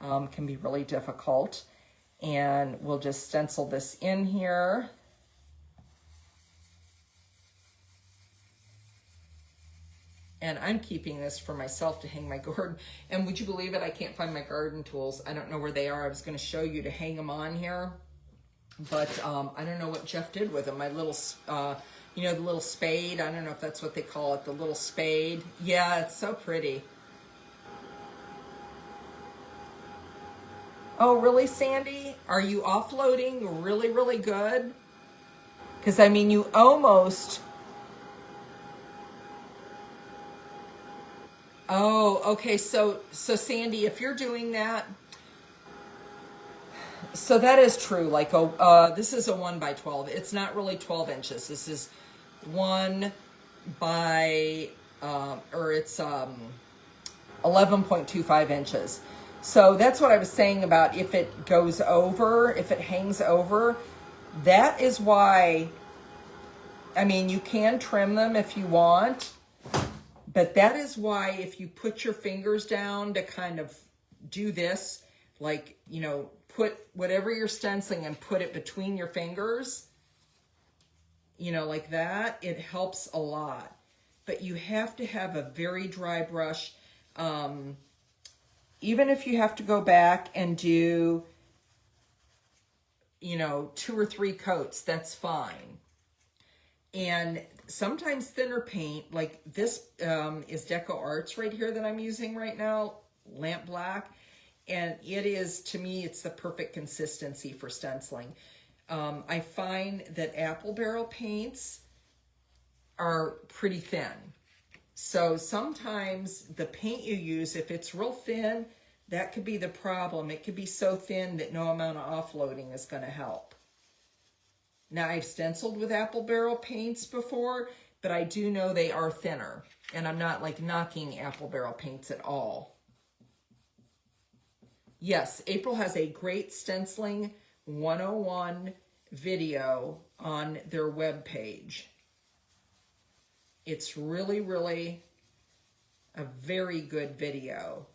can be really difficult. And we'll just stencil this in here. And I'm keeping this for myself to hang my garden. And would you believe it? I can't find my garden tools. I don't know where they are. I was going to show you to hang them on here. But I don't know what Jeff did with them. My little, you know, the little spade. I don't know if that's what they call it. The little spade. Yeah, it's so pretty. Oh, really, Sandy? Are you offloading really, really good? Because, I mean, you almost... Oh, okay. So Sandy, if you're doing that, so that is true. Like, this is a 1 by 12. It's not really 12 inches. This is 1 by, or it's 11.25 inches. So that's what I was saying about if it goes over, if it hangs over, that is why, I mean, you can trim them if you want. But that is why if you put your fingers down to kind of do this, like, you know, put whatever you're stenciling and put it between your fingers, you know, like that, it helps a lot. But you have to have a very dry brush. Even if you have to go back and do, you know, 2 or 3 coats, that's fine. And sometimes thinner paint, like this is Deco Arts right here that I'm using right now, Lamp Black. And it is, to me, it's the perfect consistency for stenciling. I find that Apple Barrel paints are pretty thin. So sometimes the paint you use, if it's real thin, that could be the problem. It could be so thin that no amount of offloading is going to help. Now, I've stenciled with Apple Barrel paints before, but I do know they are thinner. And I'm not like knocking Apple Barrel paints at all. Yes, April has a great stenciling 101 video on their webpage. It's really, really a very good video.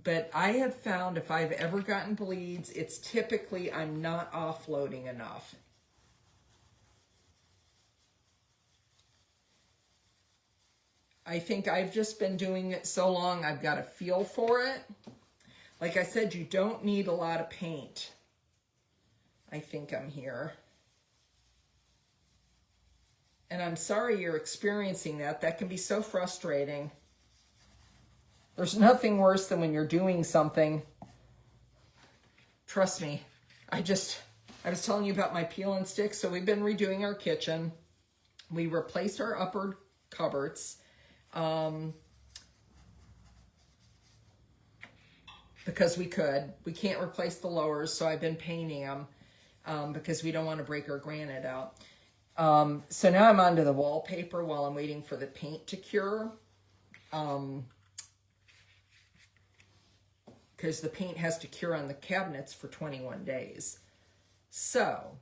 But I have found if I've ever gotten bleeds, it's typically I'm not offloading enough. I think I've just been doing it so long, I've got a feel for it. Like I said, you don't need a lot of paint. I think I'm here. And I'm sorry you're experiencing that. That can be so frustrating. There's nothing worse than when you're doing something. Trust me. I was telling you about my peel and stick. So we've been redoing our kitchen. We replaced our upper cupboards. Because we could. We can't replace the lowers, so I've been painting them because we don't want to break our granite out. So now I'm onto the wallpaper while I'm waiting for the paint to cure. Because the paint has to cure on the cabinets for 21 days. So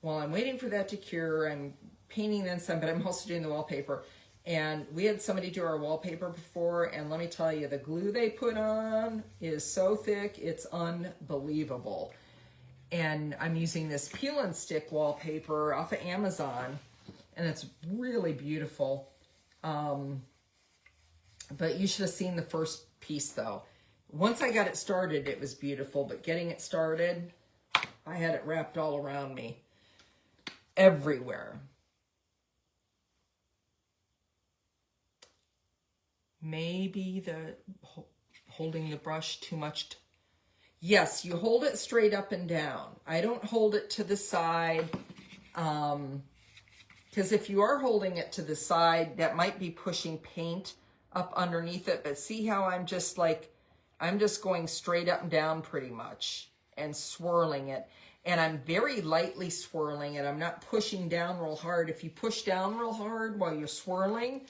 while I'm waiting for that to cure, I'm painting then some, but I'm also doing the wallpaper. And we had somebody do our wallpaper before, and let me tell you, the glue they put on is so thick, it's unbelievable. And I'm using this peel and stick wallpaper off of Amazon, and it's really beautiful. But you should have seen the first piece though. Once I got it started, it was beautiful, but getting it started, I had it wrapped all around me, everywhere. Maybe the holding the brush too much. Yes, you hold it straight up and down. I don't hold it to the side, because if you are holding it to the side, that might be pushing paint up underneath it. But see how I'm just going straight up and down pretty much and swirling it. And I'm very lightly swirling it. I'm not pushing down real hard. If you push down real hard while you're swirling,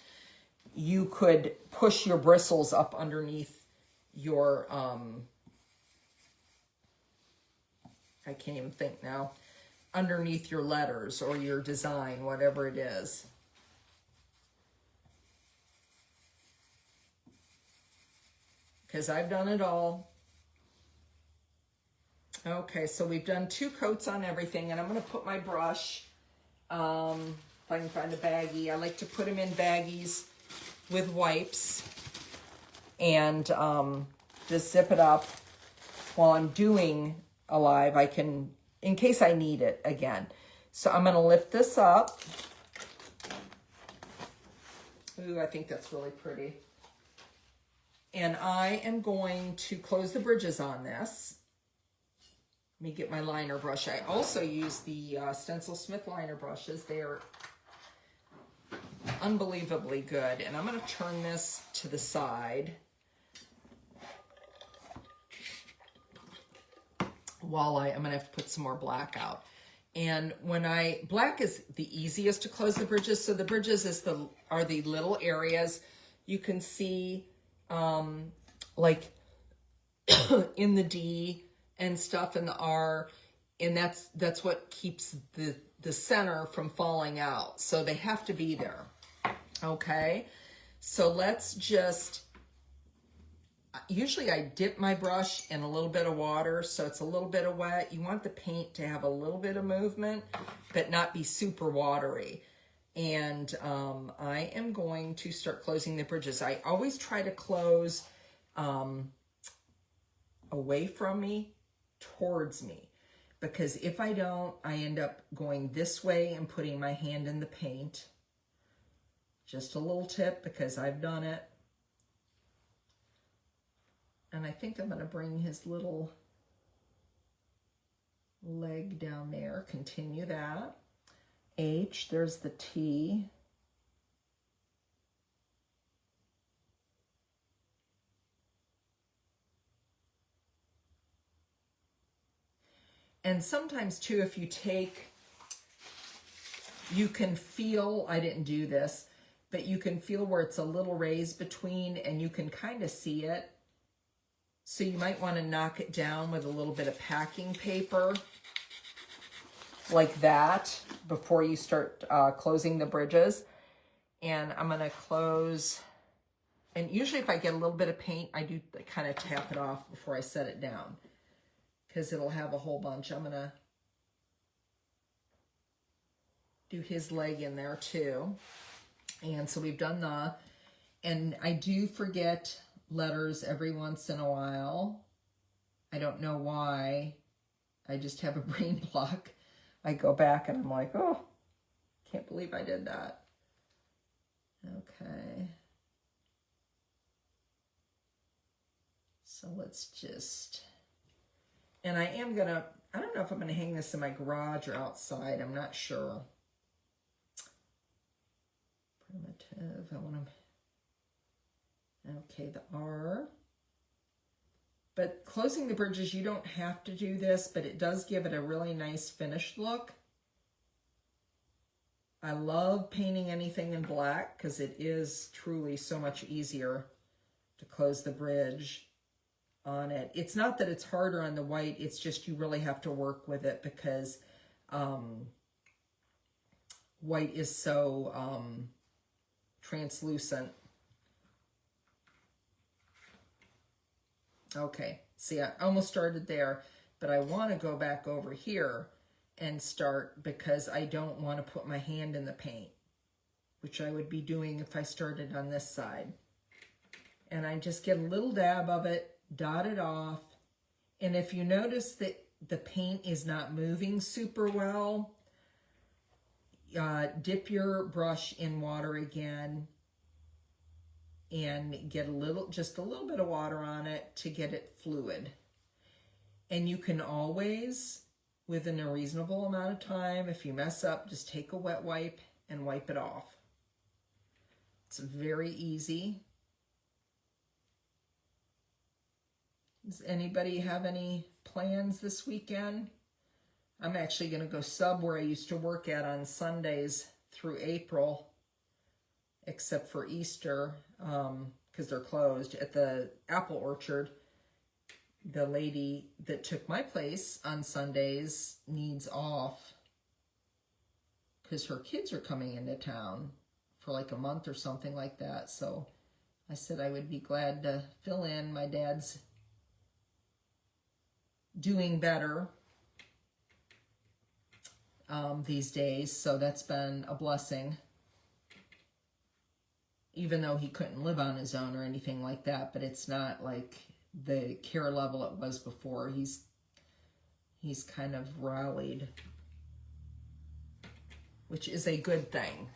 you could push your bristles up underneath your, I can't even think now, underneath your letters or your design, whatever it is. Because I've done it all. Okay, so we've done 2 coats on everything, and I'm going to put my brush, if I can find a baggie. I like to put them in baggies with wipes and just zip it up while I'm doing a live. I can, in case I need it again. So I'm going to lift this up. Ooh, I think that's really pretty. And I am going to close the bridges on this. Let me get my liner brush. I also use the Stencil Smith liner brushes. They are unbelievably good. And I'm going to turn this to the side while I'm going to have to put some more black out. And black is the easiest to close the bridges. So the bridges are the little areas you can see, like in the D and stuff in the R, and that's what keeps the center from falling out. So they have to be there. Okay, so let's just, usually I dip my brush in a little bit of water, so it's a little bit of wet. You want the paint to have a little bit of movement, but not be super watery. And I am going to start closing the bridges. I always try to close away from me, towards me. Because if I don't, I end up going this way and putting my hand in the paint. Just a little tip, because I've done it. And I think I'm going to bring his little leg down there. Continue that. H, there's the T. And sometimes too, if you can feel, I didn't do this, but you can feel where it's a little raised between, and you can kind of see it. So you might want to knock it down with a little bit of packing paper like that before you start closing the bridges. And I'm going to close, and usually if I get a little bit of paint, I do kind of tap it off before I set it down because it'll have a whole bunch. I'm going to do his leg in there too. And so we've done the, and I do forget letters every once in a while. I don't know why. I just have a brain block. I go back and I'm like, oh, can't believe I did that. Okay. So let's just, and I am gonna, I don't know if I'm gonna hang this in my garage or outside. I'm not sure. Primitive, I want to, okay, the R. But closing the bridges, you don't have to do this, but it does give it a really nice finished look. I love painting anything in black because it is truly so much easier to close the bridge on it. It's not that it's harder on the white, it's just you really have to work with it because white is so translucent. Okay, see, I almost started there, but I want to go back over here and start because I don't want to put my hand in the paint, which I would be doing if I started on this side. And I just get a little dab of it, dot it off. And if you notice that the paint is not moving super well, dip your brush in water again and get a little, just a little bit of water on it to get it fluid. And you can always, within a reasonable amount of time, if you mess up, just take a wet wipe and wipe it off. It's very easy. Does anybody have any plans this weekend? I'm actually going to go sub where I used to work at on Sundays through April, except for Easter, because they're closed. At the apple orchard, the lady that took my place on Sundays needs off because her kids are coming into town for like a month or something like that. So I said I would be glad to fill in. My dad's doing better these days, so that's been a blessing. Even though he couldn't live on his own or anything like that, but it's not like the care level it was before. He's kind of rallied, which is a good thing.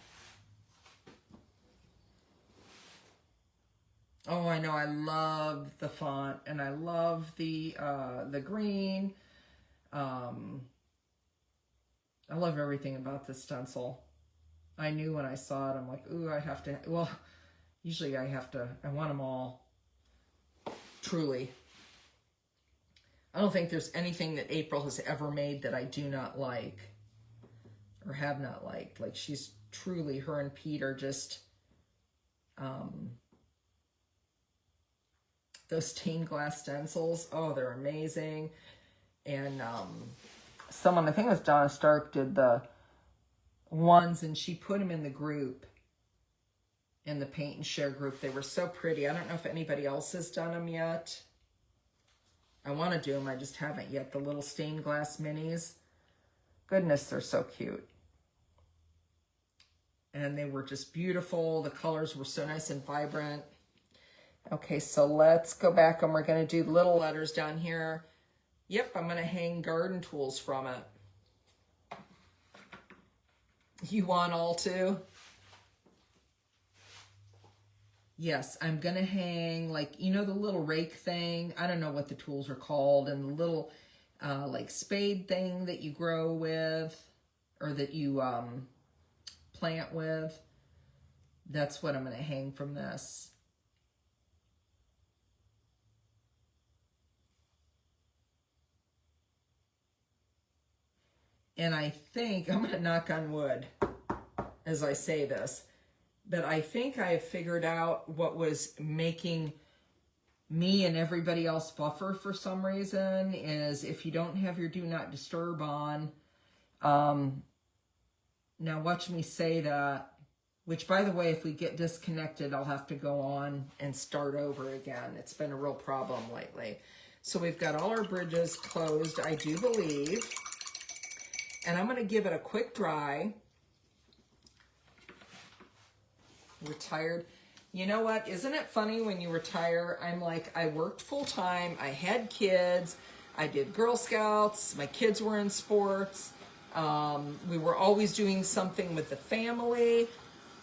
Oh, I know, I love the font and I love the green. I love everything about this stencil. I knew when I saw it, I'm like, ooh, I have to, well, usually I want them all, truly. I don't think there's anything that April has ever made that I do not like, or have not liked. Like, she's truly, her and Pete are just, those stained glass stencils, oh, they're amazing. And someone, I think it was Donna Stark, did the ones, and she put them in the group, in the Paint and Share group. They were so pretty. I don't know if anybody else has done them yet. I want to do them, I just haven't yet. The little stained glass minis. Goodness, they're so cute. And they were just beautiful. The colors were so nice and vibrant. Okay, so let's go back and we're going to do little letters down here. Yep, I'm going to hang garden tools from it. You want all two? Yes, I'm going to hang, like, you know, the little rake thing? I don't know what the tools are called. And the little, like, spade thing that you grow with, or that you plant with. That's what I'm going to hang from this. And I think, I'm going to knock on wood as I say this, but I think I have figured out what was making me and everybody else buffer for some reason is if you don't have your do not disturb on. Now watch me say that, which by the way, if we get disconnected, I'll have to go on and start over again. It's been a real problem lately. So we've got all our bridges closed, I do believe. And I'm going to give it a quick dry. Retired. You know what? Isn't it funny when you retire? I'm like, I worked full time. I had kids. I did Girl Scouts. My kids were in sports. We were always doing something with the family.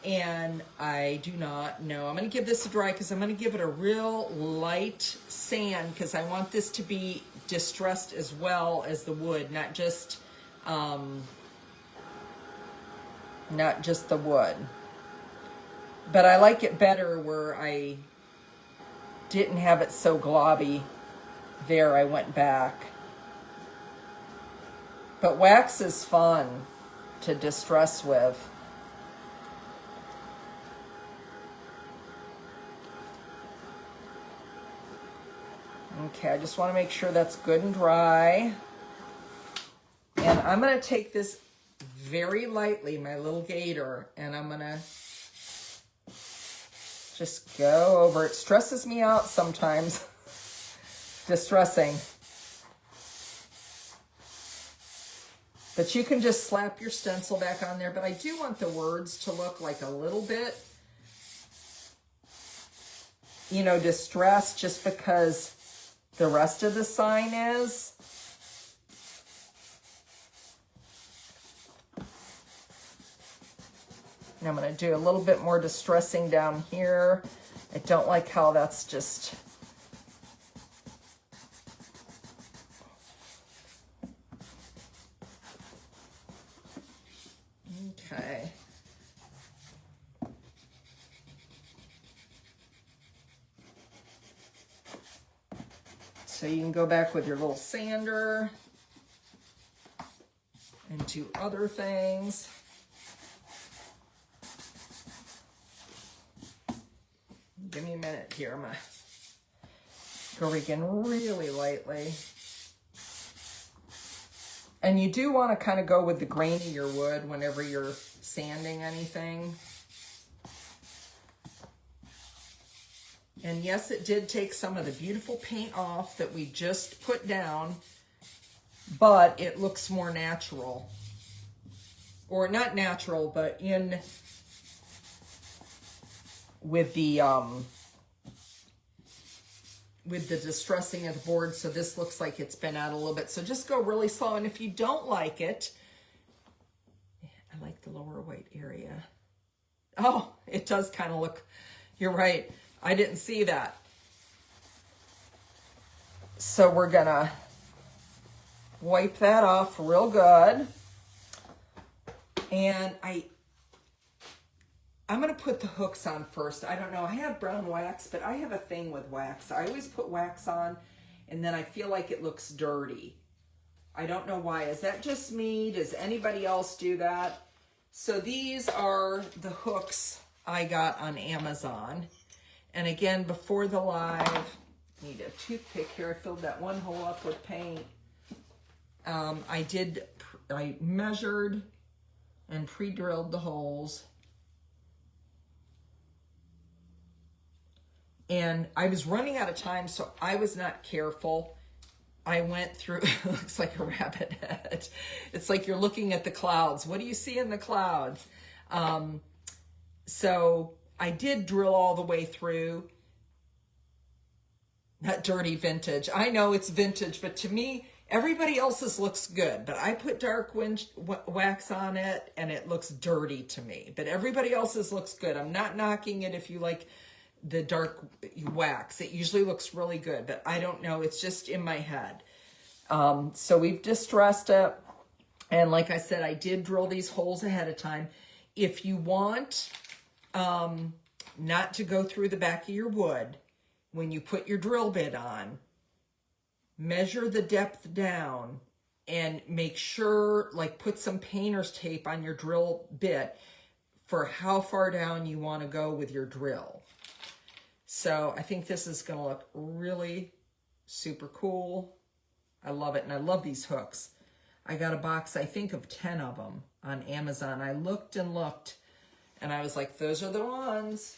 And I do not know. I'm going to give this a dry because I'm going to give it a real light sand because I want this to be distressed as well as the wood, not just the wood. But I like it better where I didn't have it so globby. There, I went back. But wax is fun to distress with. Okay, I just want to make sure that's good and dry. And I'm going to take this very lightly, my little gator, and I'm going to just go over. It stresses me out sometimes, distressing. But you can just slap your stencil back on there. But I do want the words to look like a little bit, you know, distressed just because the rest of the sign is. And I'm going to do a little bit more distressing down here. I don't like how that's just... Okay. So you can go back with your little sander and do other things. Give me a minute here. I'm going to go again really lightly. And you do want to kind of go with the grain of your wood whenever you're sanding anything. And yes, it did take some of the beautiful paint off that we just put down, but it looks more natural. Or not natural, but in with the distressing of the board, so this looks like it's been out a little bit. So just go really slow, and if you don't like it, I like the lower white area. Oh, it does kind of look, you're right, I didn't see that. So we're gonna wipe that off real good. And I'm going to put the hooks on first. I don't know. I have brown wax, but I have a thing with wax. I always put wax on, and then I feel like it looks dirty. I don't know why. Is that just me? Does anybody else do that? So these are the hooks I got on Amazon. And again, before the live, need a toothpick here. I filled that one hole up with paint. I measured and pre-drilled the holes. And I was running out of time, so I was not careful. I went through, it looks like a rabbit head. It's like you're looking at the clouds. What do you see in the clouds? So I did drill all the way through. Not dirty vintage. I know it's vintage, but to me, everybody else's looks good. But I put dark wax on it, and it looks dirty to me. But everybody else's looks good. I'm not knocking it if you like the dark wax. It usually looks really good, but I don't know. It's just in my head. So we've distressed it. And like I said, I did drill these holes ahead of time. If you want not to go through the back of your wood, when you put your drill bit on, measure the depth down and make sure, like put some painter's tape on your drill bit for how far down you want to go with your drill. So I think this is going to look really super cool. I love it. And I love these hooks. I got a box, I think, of 10 of them on Amazon. I looked and looked, and I was like, those are the ones.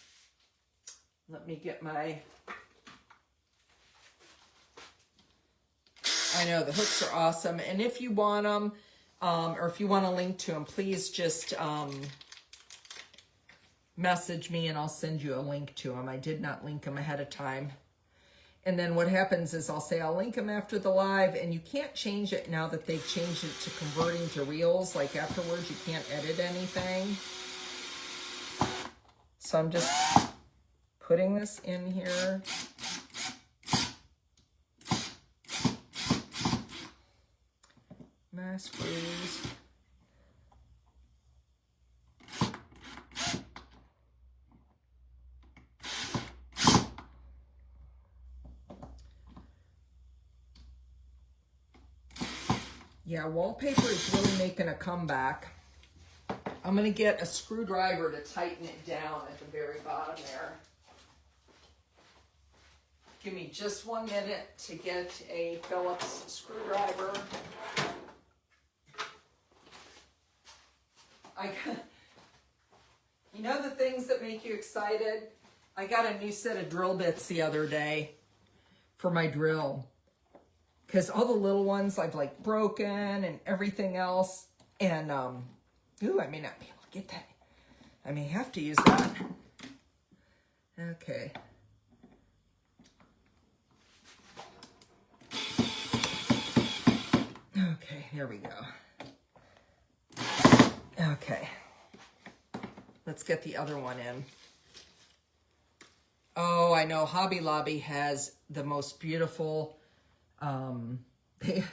Let me get my... I know, the hooks are awesome. And if you want them, or if you want a link to them, please just message me and I'll send you a link to them. I did not link them ahead of time. And then what happens is I'll say I'll link them after the live, and you can't change it now that they've changed it to converting to reels. Like afterwards, you can't edit anything. So I'm just putting this in here. My screws. Yeah, wallpaper is really making a comeback. I'm going to get a screwdriver to tighten it down at the very bottom there. Give me just 1 minute to get a Phillips screwdriver. You know the things that make you excited? I got a new set of drill bits the other day for my drill. Because all the little ones I've like broken and everything else. And, ooh, I may not be able to get that. I may have to use that. Okay. Okay, here we go. Okay. Let's get the other one in. Oh, I know Hobby Lobby has the most beautiful... They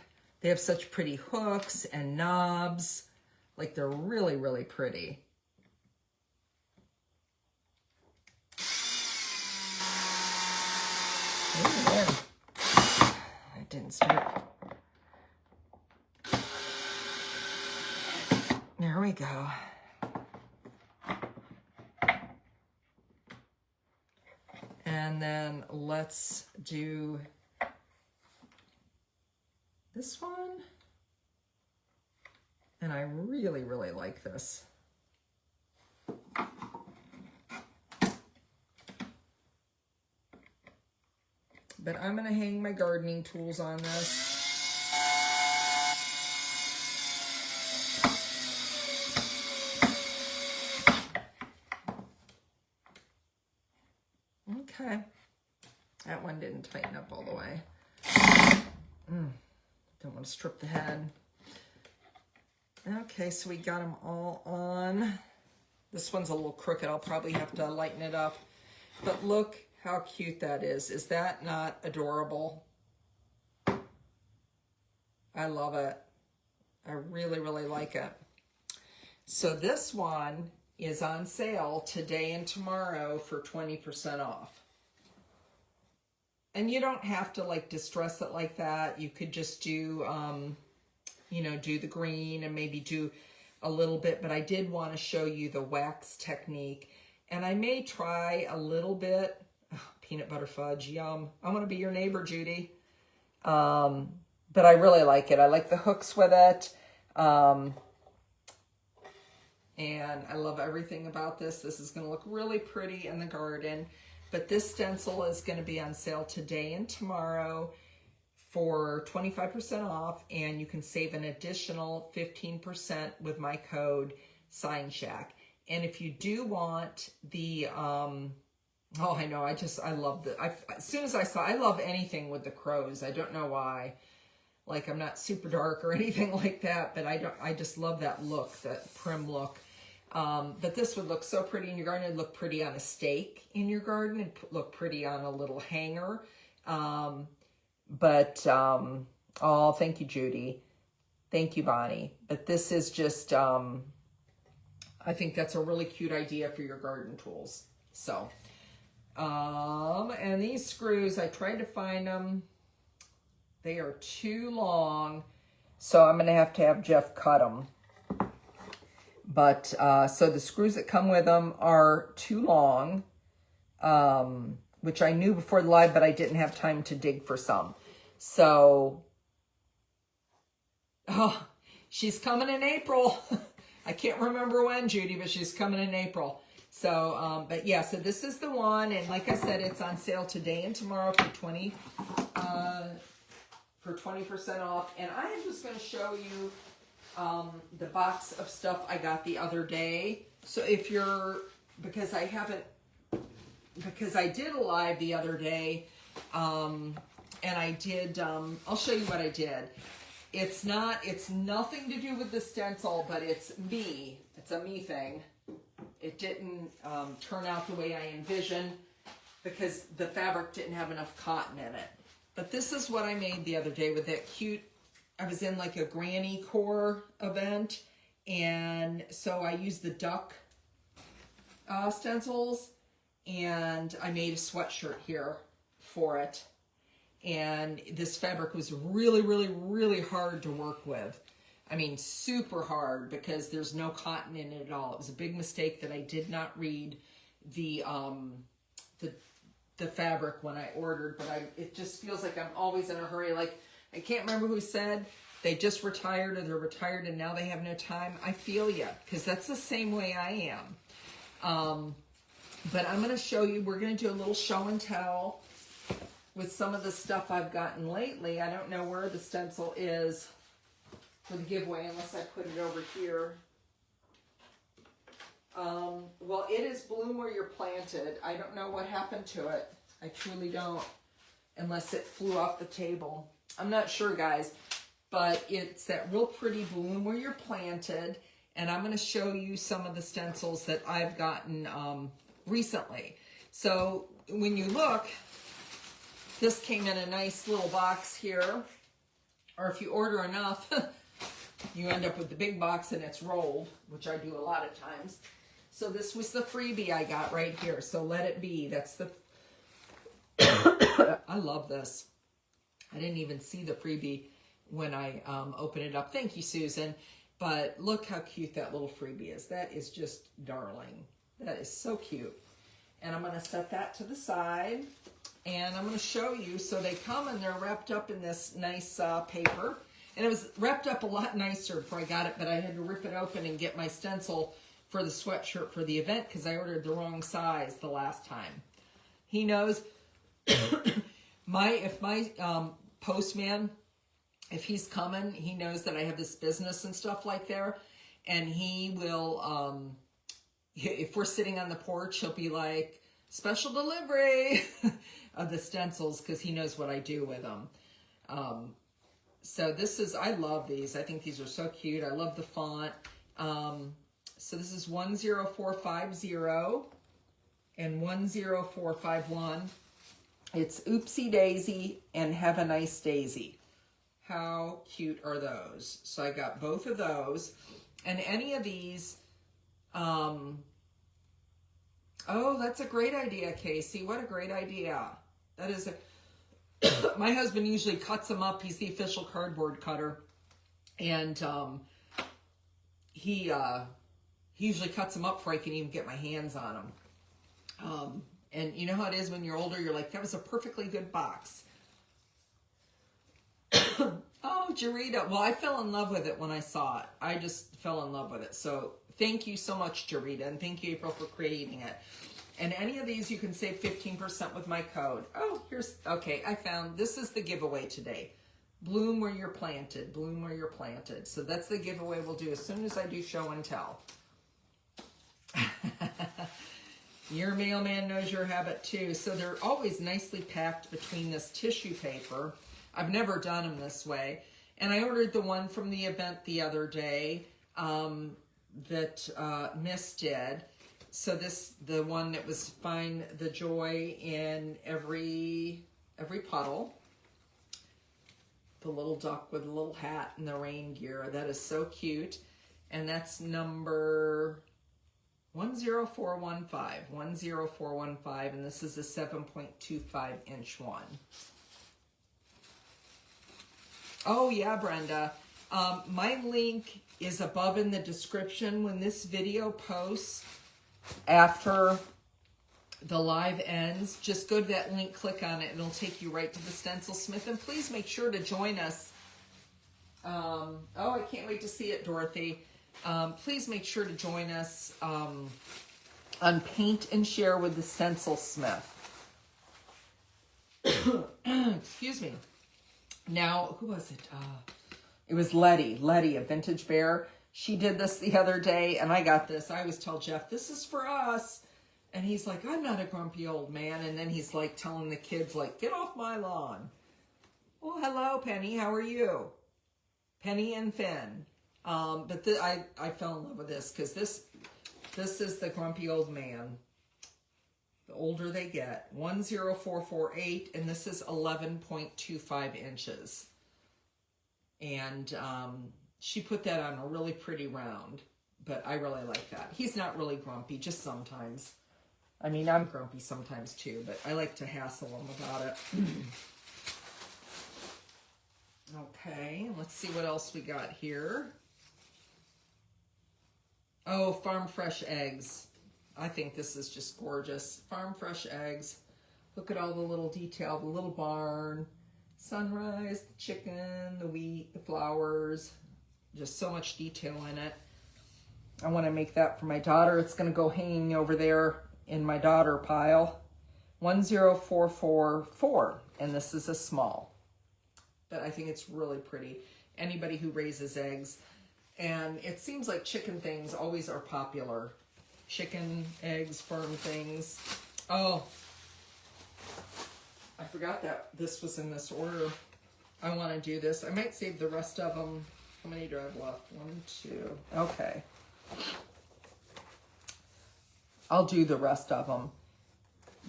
have such pretty hooks and knobs. Like, they're really, really pretty. Ooh, it didn't start. There we go. And then let's do this one. And I really, really like this. But I'm going to hang my gardening tools on this. Okay. That one didn't tighten up all the way. Don't want to strip the head. Okay, so we got them all on. This one's a little crooked. I'll probably have to lighten it up. But look how cute that is. Is that not adorable? I love it. I really, really like it. So this one is on sale today and tomorrow for 20% off. And you don't have to like distress it like that. You could just do, you know, do the green and maybe do a little bit. But I did want to show you the wax technique. And I may try a little bit. Oh, peanut butter fudge, yum. I want to be your neighbor, Judy. But I really like it. I like the hooks with it. And I love everything about this. This is going to look really pretty in the garden. But this stencil is going to be on sale today and tomorrow for 25% off. And you can save an additional 15% with my code SignShack. And if you do want the, oh, I know, I love the, as soon as I saw, I love anything with the crows. I don't know why. Like, I'm not super dark or anything like that, but I just love that look, that prim look. But this would look so pretty in your garden. It'd look pretty on a stake in your garden. It'd look pretty on a little hanger. Oh, thank you, Judy. Thank you, Bonnie. But this is just, I think that's a really cute idea for your garden tools. So, and these screws, I tried to find them. They are too long. So I'm going to have Jeff cut them. But, so the screws that come with them are too long which I knew before the live, but I didn't have time to dig for some. So, oh, she's coming in April. I can't remember when, Judy, but she's coming in April. So, but yeah, so this is the one. And like I said, it's on sale today and tomorrow for 20% off. And I am just going to show you the box of stuff I got the other day. So if you're, because I did a live the other day, and I did, I'll show you what I did. It's nothing to do with the stencil, but it's me. It's a me thing. It didn't turn out the way I envisioned because the fabric didn't have enough cotton in it. But this is what I made the other day with that cute, I was in like a granny core event, and so I used the duck stencils, and I made a sweatshirt here for it. And this fabric was really, really, really hard to work with. I mean, super hard because there's no cotton in it at all. It was a big mistake that I did not read the fabric when I ordered, but it just feels like I'm always in a hurry. Like, I can't remember who said they just retired or they're retired and now they have no time. I feel you, because that's the same way I am. But I'm going to show you, we're going to do a little show and tell with some of the stuff I've gotten lately. I don't know where the stencil is for the giveaway unless I put it over here. Well, it is Bloom Where You're Planted. I don't know what happened to it. I truly don't, unless it flew off the table. I'm not sure, guys, but it's that real pretty Bloom Where You're Planted, and I'm going to show you some of the stencils that I've gotten recently. So when you look, this came in a nice little box here, or if you order enough, you end up with the big box and it's rolled, which I do a lot of times. So this was the freebie I got right here. So Let It Be. That's the... I love this. I didn't even see the freebie when I opened it up. Thank you, Susan. But look how cute that little freebie is. That is just darling. That is so cute. And I'm going to set that to the side. And I'm going to show you. So they come and they're wrapped up in this nice paper. And it was wrapped up a lot nicer before I got it, but I had to rip it open and get my stencil for the sweatshirt for the event because I ordered the wrong size the last time. He knows if my postman, if he's coming, he knows that I have this business and stuff like there, and he will, if we're sitting on the porch, he'll be like, special delivery of the stencils because he knows what I do with them. So this is, I love these. I think these are so cute. I love the font. So this is 10450 and 10451. It's Oopsie Daisy and Have a Nice Daisy. How cute are those? So I got both of those. And any of these, oh, that's a great idea, Casey. What a great idea. That is my husband usually cuts them up. He's the official cardboard cutter. And he usually cuts them up before I can even get my hands on them. And you know how it is when you're older, you're like, that was a perfectly good box. Oh, Jarita. Well, I fell in love with it when I saw it. I just fell in love with it. So thank you so much, Jarita. And thank you, April, for creating it. And any of these, you can save 15% with my code. Oh, here's, okay, I found, this is the giveaway today. Bloom Where You're Planted. Bloom Where You're Planted. So that's the giveaway we'll do as soon as I do show and tell. Your mailman knows your habit too. So they're always nicely packed between this tissue paper. I've never done them this way. And I ordered the one from the event the other day that Miss did. So this, the one that was Find the Joy in Every Puddle. The little duck with the little hat and the rain gear. That is so cute. And that's number 10415. 10415. And this is a 7.25 inch one. Oh yeah, Brenda. My link is above in the description when this video posts after the live ends, just go to that link, click on it, and it'll take you right to the Stencilsmith. And please make sure to join us. Oh, I can't wait to see it, Dorothy. Please make sure to join us on Paint and Share with the Stencilsmith. Excuse me. Now, who was it? It was Letty, a Vintage Bear. She did this the other day, and I got this. I always tell Jeff, this is for us. And he's like, I'm not a grumpy old man. And then he's like telling the kids, like, get off my lawn. Well, hello, Penny. How are you? Penny and Finn. But I fell in love with this because this is the grumpy old man. The older they get. 10448, and this is 11.25 inches. And she put that on a really pretty round, but I really like that. He's not really grumpy, just sometimes. I mean, I'm grumpy sometimes too, but I like to hassle him about it. Okay, let's see what else we got here. Oh, Farm Fresh eggs. I think this is just gorgeous. Farm Fresh eggs. Look at all the little detail, the little barn, sunrise, the chicken, the wheat, the flowers. Just so much detail in it. I want to make that for my daughter. It's going to go hanging over there in my daughter pile. 10444, and this is a small. But I think it's really pretty. Anybody who raises eggs. And it seems like chicken things always are popular. Chicken, eggs, firm things. Oh, I forgot that this was in this order. I want to do this. I might save the rest of them. How many do I have left? 1, 2. Okay. I'll do the rest of them.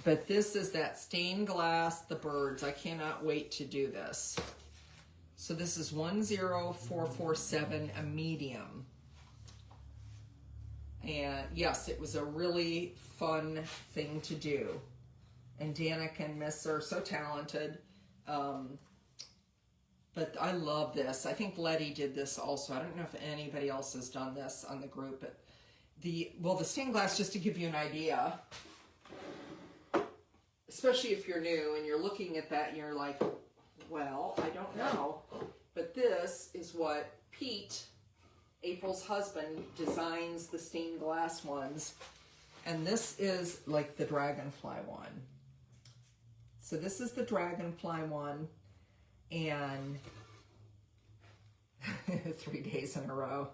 But this is that stained glass, the birds. I cannot wait to do this. So this is 10447, a medium. And yes, it was a really fun thing to do. And Danica and Miss are so talented. But I love this. I think Letty did this also. I don't know if anybody else has done this on the group. But the stained glass, just to give you an idea, especially if you're new and you're looking at that and you're like, well, I don't know. But this is what Pete, April's husband, designs the stained glass ones. And this is like the dragonfly one. So this is the dragonfly one. And 3 days in a row.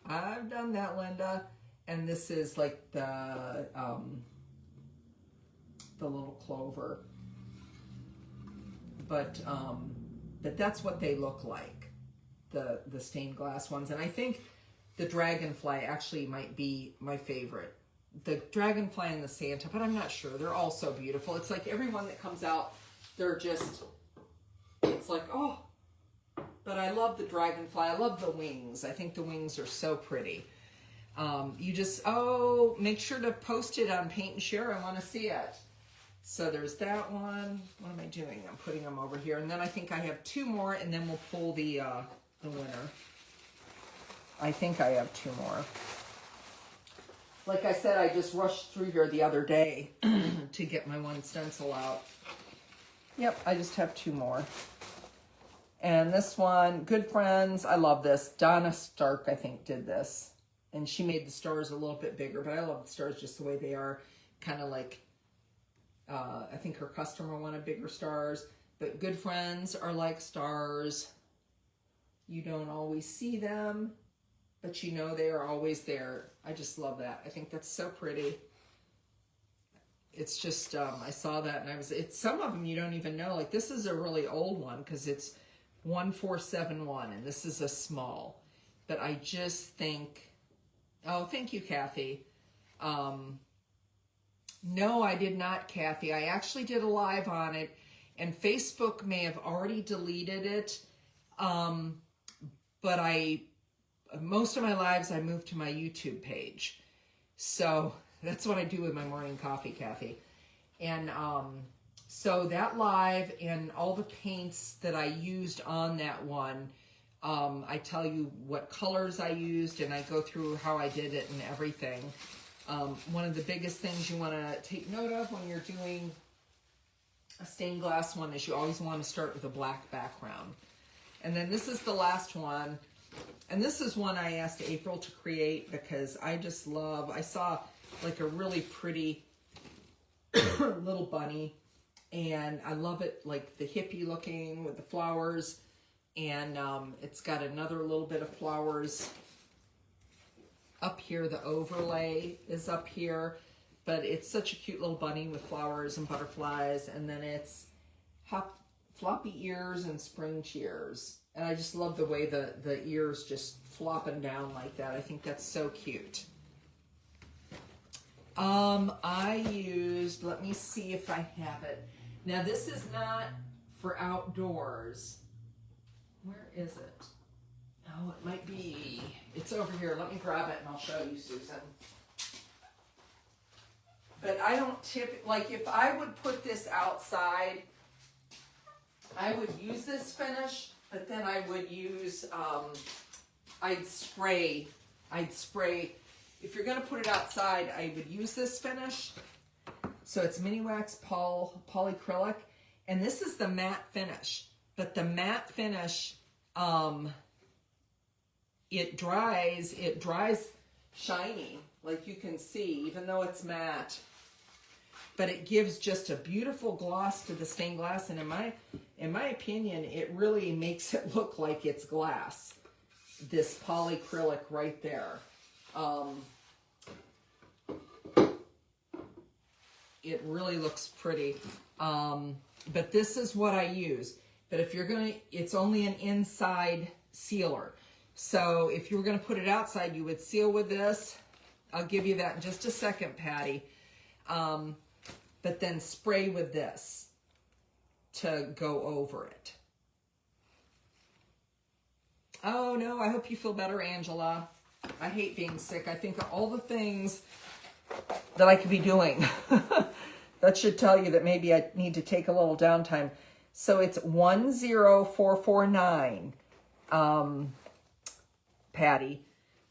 I've done that, Linda. And this is like the little clover. But that's what they look like, the stained glass ones. And I think the dragonfly actually might be my favorite. The dragonfly and the Santa, but I'm not sure. They're all so beautiful. It's like every one that comes out, they're just, it's like, oh. But I love the dragonfly. I love the wings. I think the wings are so pretty. You just, make sure to post it on Paint and Share. I want to see it. So there's that one. What am I doing? I'm putting them over here. And then I think I have 2 more, and then we'll pull the winner. I think I have 2 more. Like I said, I just rushed through here the other day to get my one stencil out. Yep, I just have 2 more. And this one, Good Friends. I love this. Donna Stark, I think, did this. And she made the stars a little bit bigger, but I love the stars just the way they are. Kind of like, I think her customer wanted bigger stars. But Good Friends are like stars. You don't always see them, but you know they are always there. I just love that. I think that's so pretty. It's just, I saw that and some of them you don't even know. Like this is a really old one because it's 1471 and this is a small. But I just think, oh, thank you, Kathy. No, I did not, Kathy. I actually did a live on it and Facebook may have already deleted it. But most of my lives, I moved to my YouTube page. So that's what I do with my morning coffee, Kathy. And so that live and all the paints that I used on that one, I tell you what colors I used and I go through how I did it and everything. One of the biggest things you want to take note of when you're doing a stained glass one is you always want to start with a black background. And then this is the last one. And this is one I asked April to create because I just love, I saw like a really pretty little bunny. And I love it, like the hippie looking with the flowers. And it's got another little bit of flowers up here. The overlay is up here. But it's such a cute little bunny with flowers and butterflies. And then it's floppy ears and spring cheers. And I just love the way the ears just flopping down like that. I think that's so cute. I used, let me see if I have it. Now this is not for outdoors. Where is it? Oh, it might be, it's over here. Let me grab it and I'll show you, Susan. But I don't like if I would put this outside, I would use this finish, but then I would use, I'd spray, if you're going to put it outside, I would use this finish. So it's Mini Wax Polyacrylic, and this is the matte finish, but the matte finish, it dries shiny, like you can see, even though it's matte. But it gives just a beautiful gloss to the stained glass, and in my opinion, it really makes it look like it's glass. This polyacrylic right there. It really looks pretty. But this is what I use. But if you're gonna, it's only an inside sealer. So if you were gonna put it outside, you would seal with this. I'll give you that in just a second, Patty. But then spray with this to go over it. Oh no, I hope you feel better, Angela. I hate being sick. I think of all the things that I could be doing. That should tell you that maybe I need to take a little downtime. So it's 10449, Patty.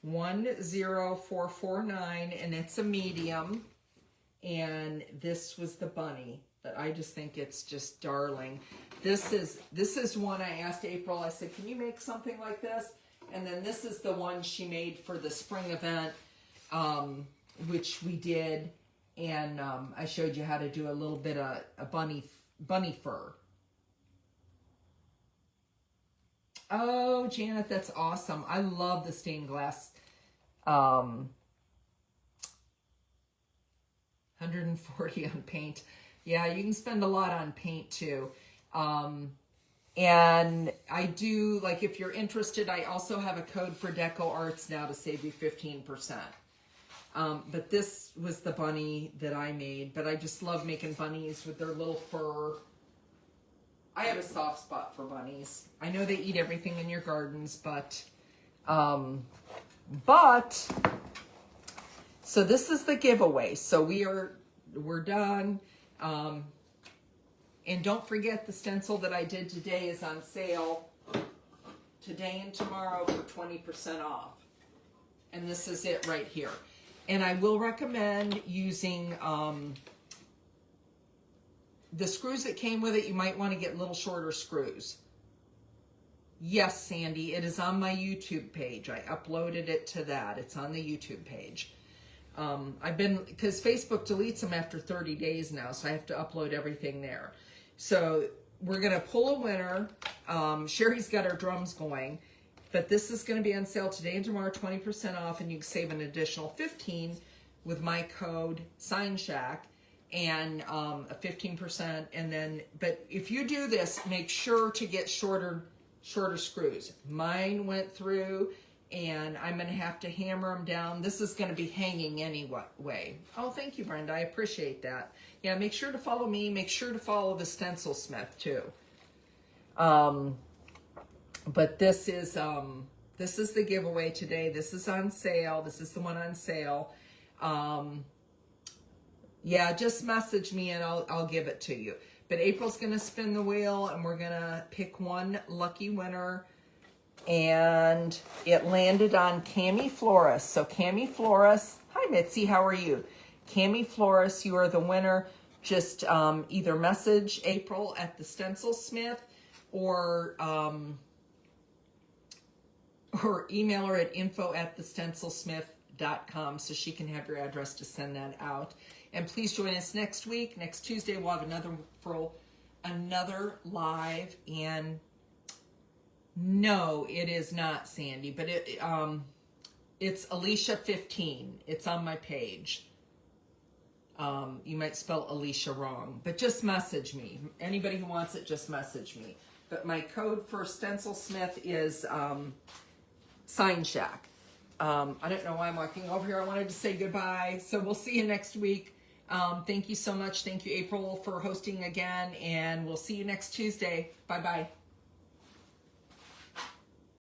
10449, and it's a medium. And this was the bunny, but I just think it's just darling. This is one I asked April. I said, can you make something like this? And then this is the one she made for the spring event, which we did. And I showed you how to do a little bit of a bunny fur. Oh, Janet, that's awesome. I love the stained glass. 140 on paint. Yeah, you can spend a lot on paint too. And I do, like, if you're interested, I also have a code for Deco Arts now to save you 15%. But this was the bunny that I made, but I just love making bunnies with their little fur. I have a soft spot for bunnies. I know they eat everything in your gardens, but so this is the giveaway. So we're done. And don't forget the stencil that I did today is on sale today and tomorrow for 20% off. And this is it right here. And I will recommend using the screws that came with it. You might want to get little shorter screws. Yes, Sandy, it is on my YouTube page. I uploaded it to that. It's on the YouTube page. Because Facebook deletes them after 30 days now, so I have to upload everything there. So we're going to pull a winner. Sherry's got her drums going, but this is going to be on sale today and tomorrow, 20% off, and you can save an additional 15 with my code SignShack and a 15%. And then, but if you do this, make sure to get shorter screws. Mine went through, and I'm going to have to hammer them down. This is going to be hanging anyway. Oh, thank you, Brenda. I appreciate that. Yeah, make sure to follow me. Make sure to follow the Stencil Smith, too. But this is the giveaway today. This is on sale. This is the one on sale. Yeah, just message me and I'll give it to you. But April's going to spin the wheel, and we're going to pick one lucky winner and it landed on Cami Flores. So Cami Flores, hi Mitzi, how are you? Cami Flores, you are the winner. Just either message April at the Stencil Smith or email her at info@thestencilsmith.com so she can have your address to send that out. And please join us next week. Next Tuesday we'll have another live. And no, it is not Sandy, but it's Alicia 15. It's on my page. You might spell Alicia wrong, but just message me. Anybody who wants it, just message me. But my code for Stencil Smith is Sign Shack. I don't know why I'm walking over here. I wanted to say goodbye. So we'll see you next week. Thank you so much. Thank you, April, for hosting again. And we'll see you next Tuesday. Bye-bye.